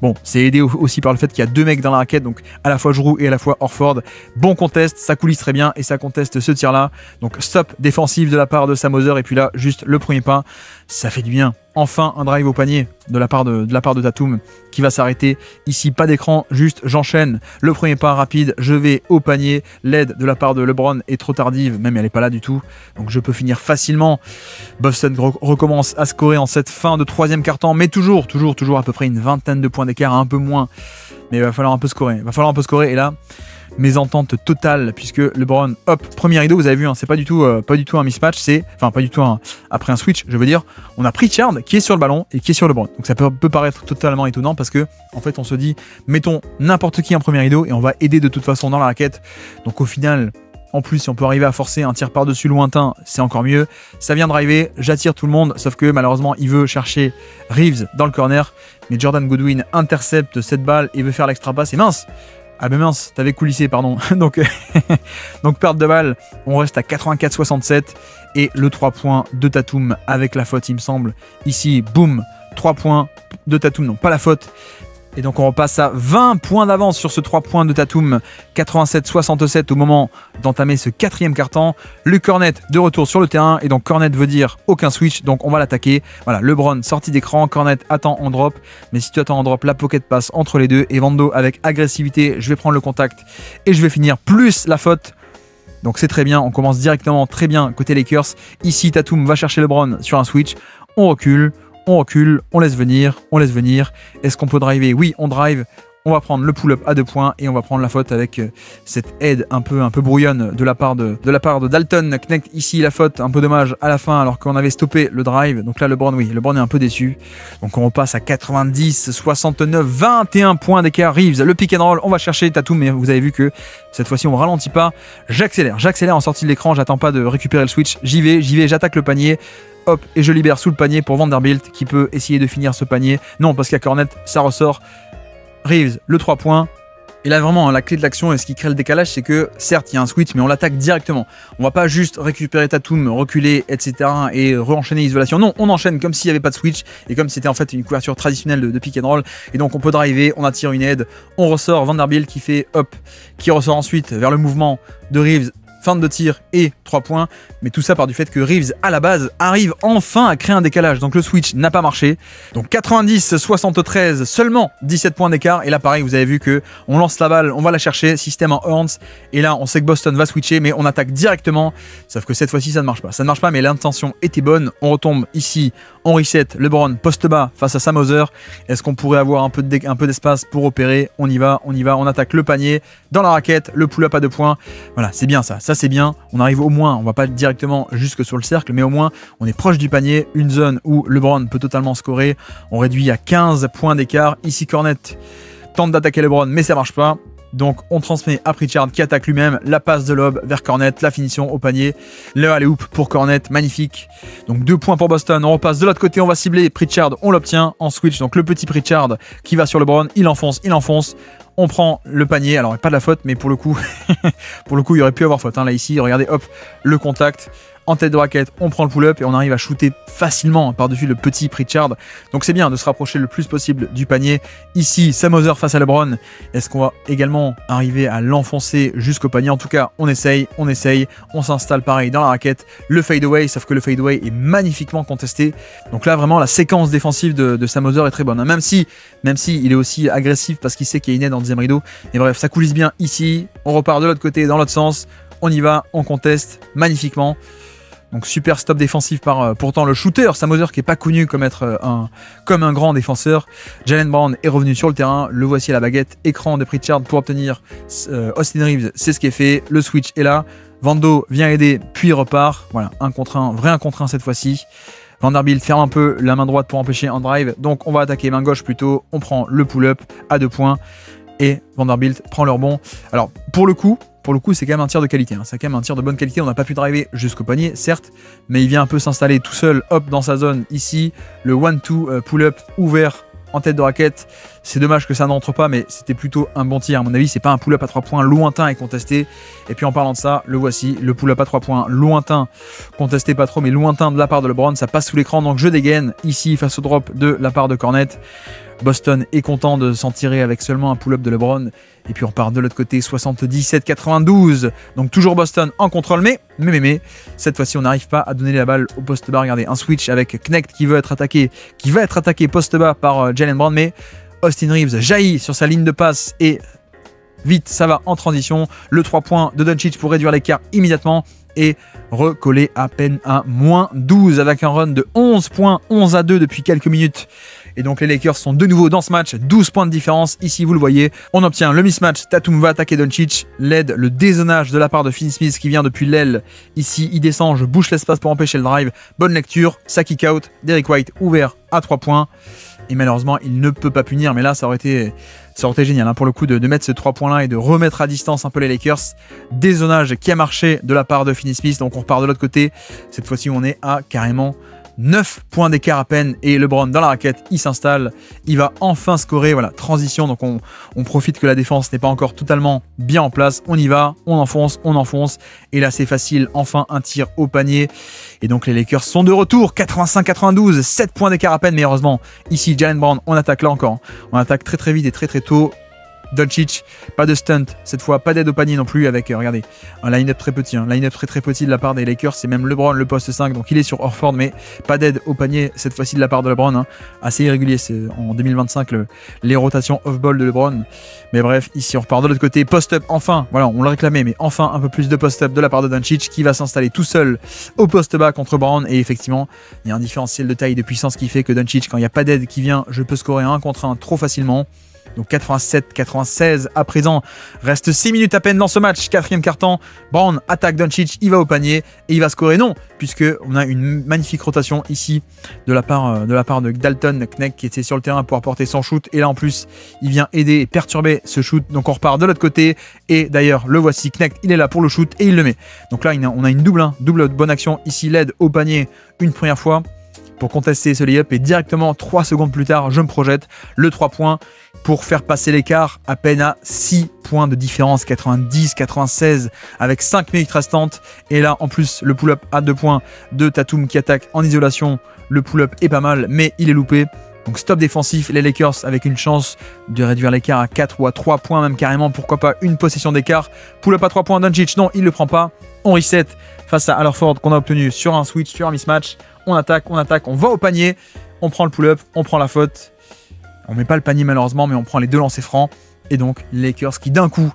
Bon, c'est aidé aussi par le fait qu'il y a 2 mecs dans la raquette, donc à la fois Jrue et à la fois Horford. Bon contest, ça coulisse très bien et ça conteste ce tir-là. Donc stop défensif de la part de Sam Hauser et puis là, juste le premier pas, ça fait du bien. Enfin, un drive au panier de la part de Tatum qui va s'arrêter. Ici, pas d'écran, juste j'enchaîne. Le premier pas rapide, je vais au panier. L'aide de la part de LeBron est trop tardive, même elle n'est pas là du tout. Donc je peux finir facilement. Boston recommence à scorer en cette fin de 3e quart-temps, mais toujours à peu près une vingtaine de points d'écart, un peu moins. Mais il va falloir un peu scorer. Et là, mésentente totale puisque LeBron, hop, premier rideau, vous avez vu, hein, c'est pas du tout un mismatch, après un switch, je veux dire, on a Pritchard qui est sur le ballon et qui est sur LeBron. Donc ça peut paraître totalement étonnant parce que en fait on se dit, mettons n'importe qui en premier rideau et on va aider de toute façon dans la raquette. Donc au final, en plus, si on peut arriver à forcer un tir par-dessus lointain, c'est encore mieux. Ça vient driver, j'attire tout le monde, sauf que malheureusement, il veut chercher Reeves dans le corner. Mais Jordan Goodwin intercepte cette balle et veut faire l'extra passe. Et mince! Ah ben mince, t'avais coulissé, pardon. donc perte de balle, on reste à 84-67. Et le 3 points de Tatum avec la faute, il me semble. Ici, boum, 3 points de Tatum, non, pas la faute. Et donc on repasse à 20 points d'avance sur ce 3 points de Tatum, 87-67 au moment d'entamer ce 4e quart-temps. Luke Kornet de retour sur le terrain, et donc Kornet veut dire aucun switch, donc on va l'attaquer. Voilà, LeBron sorti d'écran, Kornet attend en drop, mais si tu attends en drop, la pocket passe entre les deux, et Vando avec agressivité, je vais prendre le contact, et je vais finir plus la faute. Donc c'est très bien, on commence directement très bien côté Lakers. Ici Tatum va chercher LeBron sur un switch, on recule, on recule, on laisse venir, on laisse venir. Est-ce qu'on peut driver? Oui, on drive. On va prendre le pull-up à 2 points et on va prendre la faute avec cette aide un peu brouillonne de la part de Dalton. Knecht ici la faute, un peu dommage à la fin alors qu'on avait stoppé le drive. Donc là LeBron, oui, LeBron est un peu déçu. Donc on repasse à 90, 69, 21 points d'écart. Reeves, le pick and roll, on va chercher Tatum, mais vous avez vu que cette fois-ci on ralentit pas. J'accélère en sortie de l'écran, j'attends pas de récupérer le switch. J'y vais, j'attaque le panier. Hop, et je libère sous le panier pour Vanderbilt qui peut essayer de finir ce panier. Non, parce qu'à Cornet, ça ressort. Reeves, le 3 points. Et là, vraiment, la clé de l'action et ce qui crée le décalage, c'est que certes, il y a un switch, mais on l'attaque directement. On va pas juste récupérer Tatum, reculer, etc. et re-enchaîner l'isolation. Non, on enchaîne comme s'il n'y avait pas de switch et comme c'était en fait une couverture traditionnelle de pick and roll. Et donc, on peut driver, on attire une aide, on ressort Vanderbilt qui fait hop, qui ressort ensuite vers le mouvement de Reeves. Fin de tir et 3 points, mais tout ça par du fait que Reeves, à la base, arrive enfin à créer un décalage. Donc le switch n'a pas marché. Donc 90-73, seulement 17 points d'écart. Et là, pareil, vous avez vu que on lance la balle, on va la chercher, système en horns. Et là, on sait que Boston va switcher, mais on attaque directement. Sauf que cette fois-ci, ça ne marche pas. Ça ne marche pas, mais l'intention était bonne. On retombe ici, on reset, LeBron poste bas face à Sam Hauser. Est-ce qu'on pourrait avoir un peu d'espace pour opérer? On y va, on attaque le panier dans la raquette, le pull-up à 2 points. Voilà, c'est bien ça. Ça, c'est bien. On arrive au moins, on va pas directement jusque sur le cercle, mais au moins, on est proche du panier. Une zone où LeBron peut totalement scorer. On réduit à 15 points d'écart. Ici, Cornet tente d'attaquer LeBron, mais ça marche pas. Donc, on transmet à Pritchard qui attaque lui-même. La passe de lob vers Cornet, la finition au panier. Le alley-oop pour Cornet, magnifique. Donc, 2 points pour Boston. On repasse de l'autre côté, on va cibler Pritchard. On l'obtient en switch. Donc, le petit Pritchard qui va sur LeBron. Il enfonce. On prend le panier, alors pas de la faute, mais pour le coup, il aurait pu avoir faute. Hein. Là ici, regardez, hop, le contact en tête de raquette, on prend le pull-up et on arrive à shooter facilement par-dessus le petit Pritchard. Donc c'est bien de se rapprocher le plus possible du panier. Ici, Sam Hauser face à LeBron. Est-ce qu'on va également arriver à l'enfoncer jusqu'au panier? En tout cas, on essaye, on s'installe pareil dans la raquette. Le fadeaway, sauf que le fadeaway est magnifiquement contesté. Donc là, vraiment, la séquence défensive de Sam Hauser est très bonne. Hein. Même si il est aussi agressif parce qu'il sait qu'il y a une aide en deuxième rideau. Et bref, ça coulisse bien ici. On repart de l'autre côté, dans l'autre sens. On y va, on conteste magnifiquement. Donc super stop défensif par pourtant le shooter Sam Hauser qui n'est pas connu comme être comme un grand défenseur. Jaylen Brown est revenu sur le terrain, le voici à la baguette, écran de Pritchard pour obtenir Austin Reeves, c'est ce qui est fait, le switch est là, Vando vient aider puis repart, voilà, 1 contre 1, vrai 1 contre 1 cette fois-ci. Vanderbilt ferme un peu la main droite pour empêcher un drive, donc on va attaquer main gauche plutôt, on prend le pull-up à 2 points et Vanderbilt prend le rebond. Alors pour le coup, c'est quand même un tir de qualité. Hein. C'est quand même un tir de bonne qualité. On n'a pas pu driver jusqu'au panier, certes, mais il vient un peu s'installer tout seul, hop, dans sa zone. Ici, le 1-2 pull-up ouvert en tête de raquette. C'est dommage que ça n'entre pas, mais c'était plutôt un bon tir. À mon avis, c'est pas un pull-up à 3 points lointain et contesté. Et puis en parlant de ça, le voici, le pull-up à 3 points lointain, contesté pas trop, mais lointain de la part de LeBron. Ça passe sous l'écran, donc je dégaine ici face au drop de la part de Cornet. Boston est content de s'en tirer avec seulement un pull-up de LeBron. Et puis on part de l'autre côté, 77-92. Donc toujours Boston en contrôle, mais cette fois-ci on n'arrive pas à donner la balle au poste bas. Regardez, un switch avec Knecht qui va être attaqué poste bas par Jaylen Brown, mais Austin Reeves jaillit sur sa ligne de passe et vite, ça va en transition. Le 3 points de Doncic pour réduire l'écart immédiatement et recoller à peine à -12 avec un run de 11 points, 11-2 depuis quelques minutes. Et donc les Lakers sont de nouveau dans ce match, 12 points de différence, ici vous le voyez. On obtient le mismatch, Tatum va attaquer Doncic, l'aide, le dézonage de la part de Finney-Smith qui vient depuis l'aile. Ici il descend, je bouche l'espace pour empêcher le drive, bonne lecture, ça kick out, Derrick White ouvert à 3 points. Et malheureusement il ne peut pas punir, mais là ça aurait été génial hein, pour le coup de mettre ce 3 points là et de remettre à distance un peu les Lakers. Dézonage qui a marché de la part de Finney-Smith, donc on repart de l'autre côté. Cette fois-ci on est à carrément 9 points d'écart à peine et LeBron dans la raquette, il s'installe, il va enfin scorer, voilà, transition, donc on profite que la défense n'est pas encore totalement bien en place, on y va, on enfonce, et là c'est facile, enfin un tir au panier, et donc les Lakers sont de retour, 85-92, 7 points d'écart à peine, mais heureusement, ici Jaylen Brown, on attaque là encore, on attaque très vite et très tôt, Doncic, pas de stunt, cette fois pas d'aide au panier non plus avec, regardez, un line-up très petit, un line-up très petit de la part des Lakers, c'est même LeBron le poste 5, donc il est sur Horford, mais pas d'aide au panier cette fois-ci de la part de LeBron, hein. Assez irrégulier, c'est en 2025 les rotations off-ball de LeBron, mais bref, ici on repart de l'autre côté, post-up enfin, voilà, on l'a réclamé, mais enfin un peu plus de post-up de la part de Doncic qui va s'installer tout seul au poste bas contre Brown, et effectivement, il y a un différentiel de taille, de puissance qui fait que Doncic, quand il n'y a pas d'aide qui vient, je peux scorer 1 contre 1 trop facilement. Donc 87-96 à présent, reste 6 minutes à peine dans ce match, 4e quart-temps, Brown attaque Doncic, il va au panier et il va scorer, non, puisque on a une magnifique rotation ici de la part de Dalton Knecht qui était sur le terrain pour apporter son shoot, et là en plus il vient aider et perturber ce shoot, donc on repart de l'autre côté, et d'ailleurs le voici, Knecht il est là pour le shoot et il le met, donc là on a une double bonne action, ici l'aide au panier une première fois, pour contester ce lay-up, et directement 3 secondes plus tard, je me projette, le 3 points pour faire passer l'écart à peine à 6 points de différence, 90-96 avec 5 minutes restantes, et là en plus le pull-up à 2 points de Tatum qui attaque en isolation, le pull-up est pas mal mais il est loupé. Donc stop défensif, les Lakers avec une chance de réduire l'écart à 4 ou à 3 points même carrément, pourquoi pas une possession d'écart. Pull-up à 3 points, Doncic, non, il ne le prend pas. On reset face à Horford qu'on a obtenu sur un switch, sur un mismatch. On attaque, on va au panier, on prend le pull-up, on prend la faute. On met pas le panier malheureusement, mais on prend les 2 lancers francs. Et donc les Lakers qui d'un coup,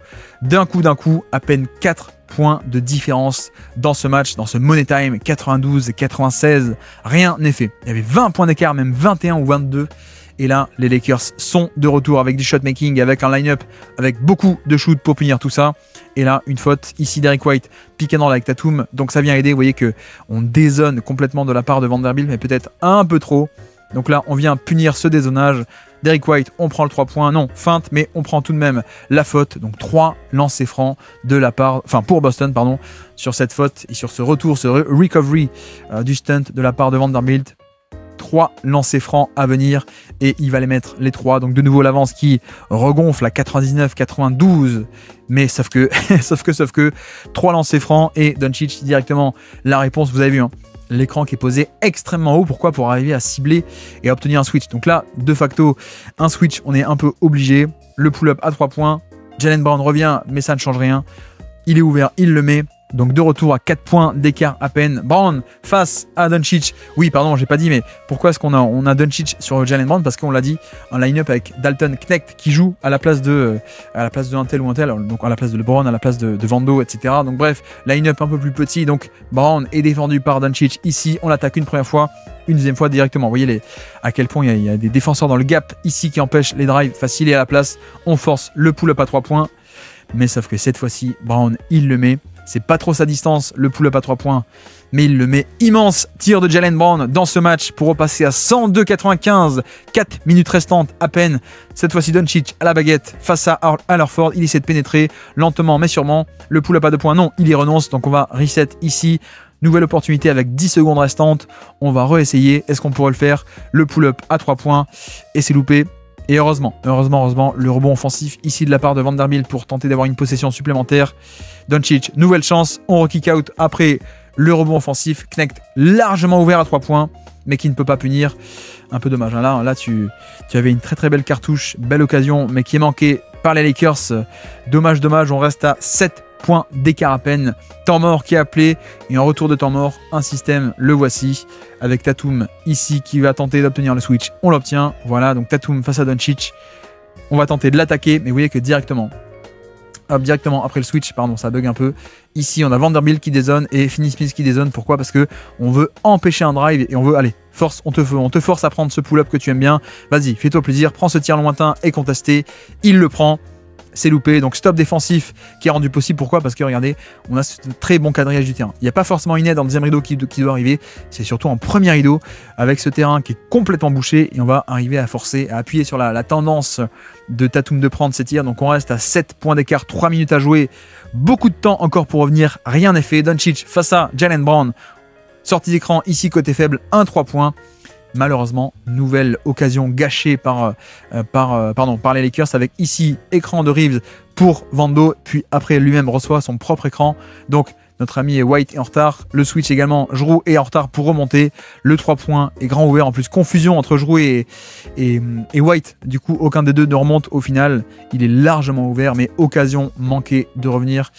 à peine 4 points de différence dans ce match, dans ce Money Time, 92-96, rien n'est fait. Il y avait 20 points d'écart, même 21 ou 22. Et là, les Lakers sont de retour avec du shot making, avec un line-up, avec beaucoup de shoots pour punir tout ça. Et là, une faute, ici Derrick White, pick and roll avec Tatum, donc ça vient aider. Vous voyez qu'on dézone complètement de la part de Vanderbilt, mais peut-être un peu trop. Donc là, on vient punir ce dézonage. Derrick White, on prend le 3 points, non, feinte, mais on prend tout de même la faute. Donc 3 lancers francs de la part, pour Boston, pardon, sur cette faute et sur ce retour, ce recovery du stunt de la part de Vanderbilt. 3 lancers francs à venir et il va les mettre les 3, donc de nouveau l'avance qui regonfle à 99-92, mais sauf que 3 lancers francs et Doncic directement la réponse, vous avez vu, hein, l'écran qui est posé extrêmement haut, pourquoi? Pour arriver à cibler et à obtenir un switch. Donc là, de facto, un switch, on est un peu obligé, le pull-up à 3 points, Jaylen Brown revient, mais ça ne change rien, il est ouvert, il le met. Donc de retour à 4 points d'écart à peine. Brown face à Doncic. Oui, pardon, j'ai pas dit, mais pourquoi est-ce qu'on a Doncic sur Jaylen Brown? Parce qu'on l'a dit, un line-up avec Dalton Knecht qui joue à la place de un tel ou un tel, donc à la place de LeBron, à la place de Vando, etc. Donc bref, line-up un peu plus petit. Donc Brown est défendu par Doncic. Ici, on l'attaque une première fois, une deuxième fois directement. Vous voyez à quel point il y a des défenseurs dans le gap ici qui empêchent les drives faciles, et à la place, on force le pull-up à 3 points. Mais sauf que cette fois-ci, Brown, il le met. C'est pas trop sa distance, le pull-up à 3 points, mais il le met. Immense tir de Jaylen Brown dans ce match pour repasser à 102-95, 4 minutes restantes à peine. Cette fois-ci, Doncic à la baguette face à Horford, il essaie de pénétrer lentement mais sûrement. Le pull-up à 2 points, non, il y renonce, donc on va reset ici. Nouvelle opportunité avec 10 secondes restantes, on va réessayer. Est-ce qu'on pourrait le faire? Le pull-up à 3 points, et c'est loupé. Et heureusement, le rebond offensif ici de la part de Vanderbilt pour tenter d'avoir une possession supplémentaire. Doncic, nouvelle chance, on re-kick out après le rebond offensif. Knecht largement ouvert à 3 points, mais qui ne peut pas punir. Un peu dommage, hein. Là tu avais une très belle cartouche, belle occasion, mais qui est manquée par les Lakers. Dommage, on reste à 7 points d'écart à peine. Temps mort qui est appelé, et en retour de temps mort, un système, le voici, avec Tatum ici qui va tenter d'obtenir le switch. On l'obtient, voilà, donc Tatum face à Doncic. On va tenter de l'attaquer, mais vous voyez que directement après le switch, pardon, ça bug un peu. Ici, on a Vanderbilt qui dézone et Finney Smith qui dézone. Pourquoi? Parce que on veut empêcher un drive et on veut, allez, force, on te force à prendre ce pull-up que tu aimes bien. Vas-y, fais-toi plaisir, prends ce tir lointain et contesté. Il le prend. C'est loupé, donc stop défensif qui est rendu possible. Pourquoi? Parce que regardez, on a ce très bon quadrillage du terrain. Il n'y a pas forcément une aide en deuxième rideau qui doit arriver, c'est surtout en premier rideau avec ce terrain qui est complètement bouché, et on va arriver à forcer, à appuyer sur la tendance de Tatum de prendre ses tirs. Donc on reste à 7 points d'écart, 3 minutes à jouer, beaucoup de temps encore pour revenir, rien n'est fait. Doncic face à Jaylen Brown, sortie d'écran ici côté faible, 1-3 points. Malheureusement, nouvelle occasion gâchée par les Lakers, avec ici écran de Reeves pour Vando, puis après lui-même reçoit son propre écran. Donc Notre ami White est en retard. Le switch également, Giroud est en retard pour remonter. Le 3 points est grand ouvert. En plus, confusion entre Giroud et White. Du coup, aucun des deux ne remonte au final. Il est largement ouvert, mais occasion manquée de revenir.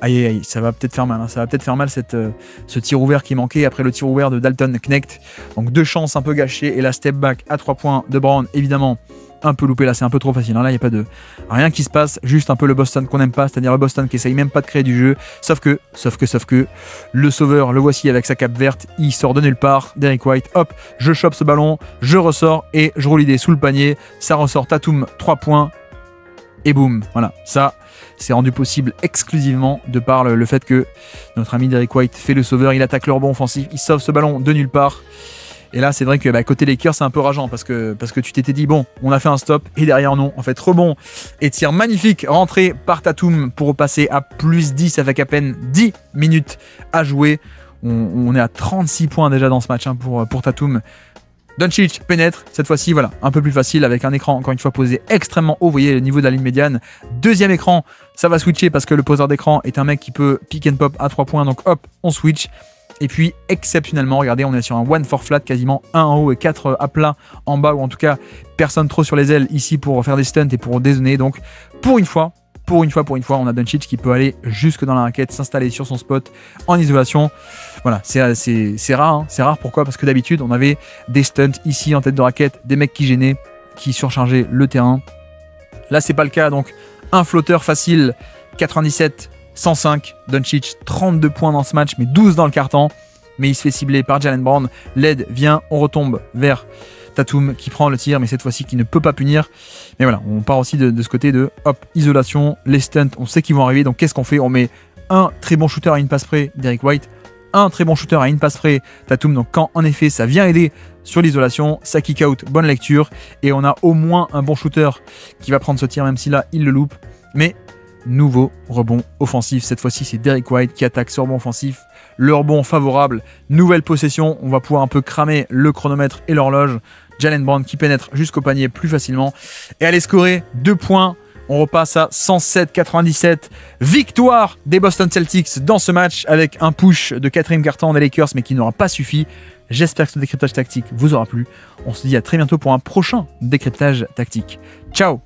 Aïe, aïe, ça va peut-être faire mal. Hein. Ça va peut-être faire mal ce tir ouvert qui manquait après le tir ouvert de Dalton Knecht. Donc 2 chances un peu gâchées. Et la step back à 3 points de Brown, évidemment. Un peu loupé, là c'est un peu trop facile, hein. Là il n'y a pas de rien qui se passe, juste un peu le Boston qu'on n'aime pas, c'est-à-dire le Boston qui essaye même pas de créer du jeu, sauf que le sauveur, le voici avec sa cape verte, il sort de nulle part, Derrick White, hop, je chope ce ballon, je ressors et je roule l'idée sous le panier, ça ressort Tatum, 3 points, et boum, voilà, ça c'est rendu possible exclusivement de par le fait que notre ami Derrick White fait le sauveur, il attaque le rebond offensif, il sauve ce ballon de nulle part. Et là, c'est vrai que côté Lakers, c'est un peu rageant parce que tu t'étais dit, bon, on a fait un stop et derrière, non. En fait, rebond et tir magnifique rentré par Tatum pour repasser à plus 10 avec à peine 10 minutes à jouer. On est à 36 points déjà dans ce match hein, pour Tatum. Doncic pénètre, cette fois-ci, voilà, un peu plus facile avec un écran, encore une fois, posé extrêmement haut. Vous voyez le niveau de la ligne médiane. Deuxième écran, ça va switcher parce que le poseur d'écran est un mec qui peut pick and pop à 3 points. Donc hop, on switch. Et puis, exceptionnellement, regardez, on est sur un 1-4 flat, quasiment 1 en haut et 4 à plat en bas, ou en tout cas, personne trop sur les ailes ici pour faire des stunts et pour dézonner. Donc, pour une fois, on a Doncic qui peut aller jusque dans la raquette, s'installer sur son spot en isolation. Voilà, c'est rare, hein. C'est rare, pourquoi? Parce que d'habitude, on avait des stunts ici en tête de raquette, des mecs qui gênaient, qui surchargeaient le terrain. Là, c'est pas le cas, donc un flotteur facile, 97. 105, Doncic, 32 points dans ce match, mais 12 dans le carton. Mais il se fait cibler par Jaylen Brown. L'aide vient, on retombe vers Tatum qui prend le tir, mais cette fois-ci qui ne peut pas punir. Mais voilà, on part aussi de ce côté de hop, isolation, les stunts, on sait qu'ils vont arriver. Donc qu'est-ce qu'on fait? On met un très bon shooter à une passe près, Derrick White, un très bon shooter à une passe près, Tatum. Donc quand en effet ça vient aider sur l'isolation, ça kick out, bonne lecture. Et on a au moins un bon shooter qui va prendre ce tir, même si là il le loupe. Mais nouveau rebond offensif, cette fois-ci c'est Derrick White qui attaque ce rebond offensif, le rebond favorable, nouvelle possession, on va pouvoir un peu cramer le chronomètre et l'horloge. Jaylen Brown qui pénètre jusqu'au panier plus facilement et allez scorer 2 points, on repasse à 107-97, victoire des Boston Celtics dans ce match avec un push de 4e quart-temps des Lakers mais qui n'aura pas suffi. J'espère que ce décryptage tactique vous aura plu, on se dit à très bientôt pour un prochain décryptage tactique. Ciao.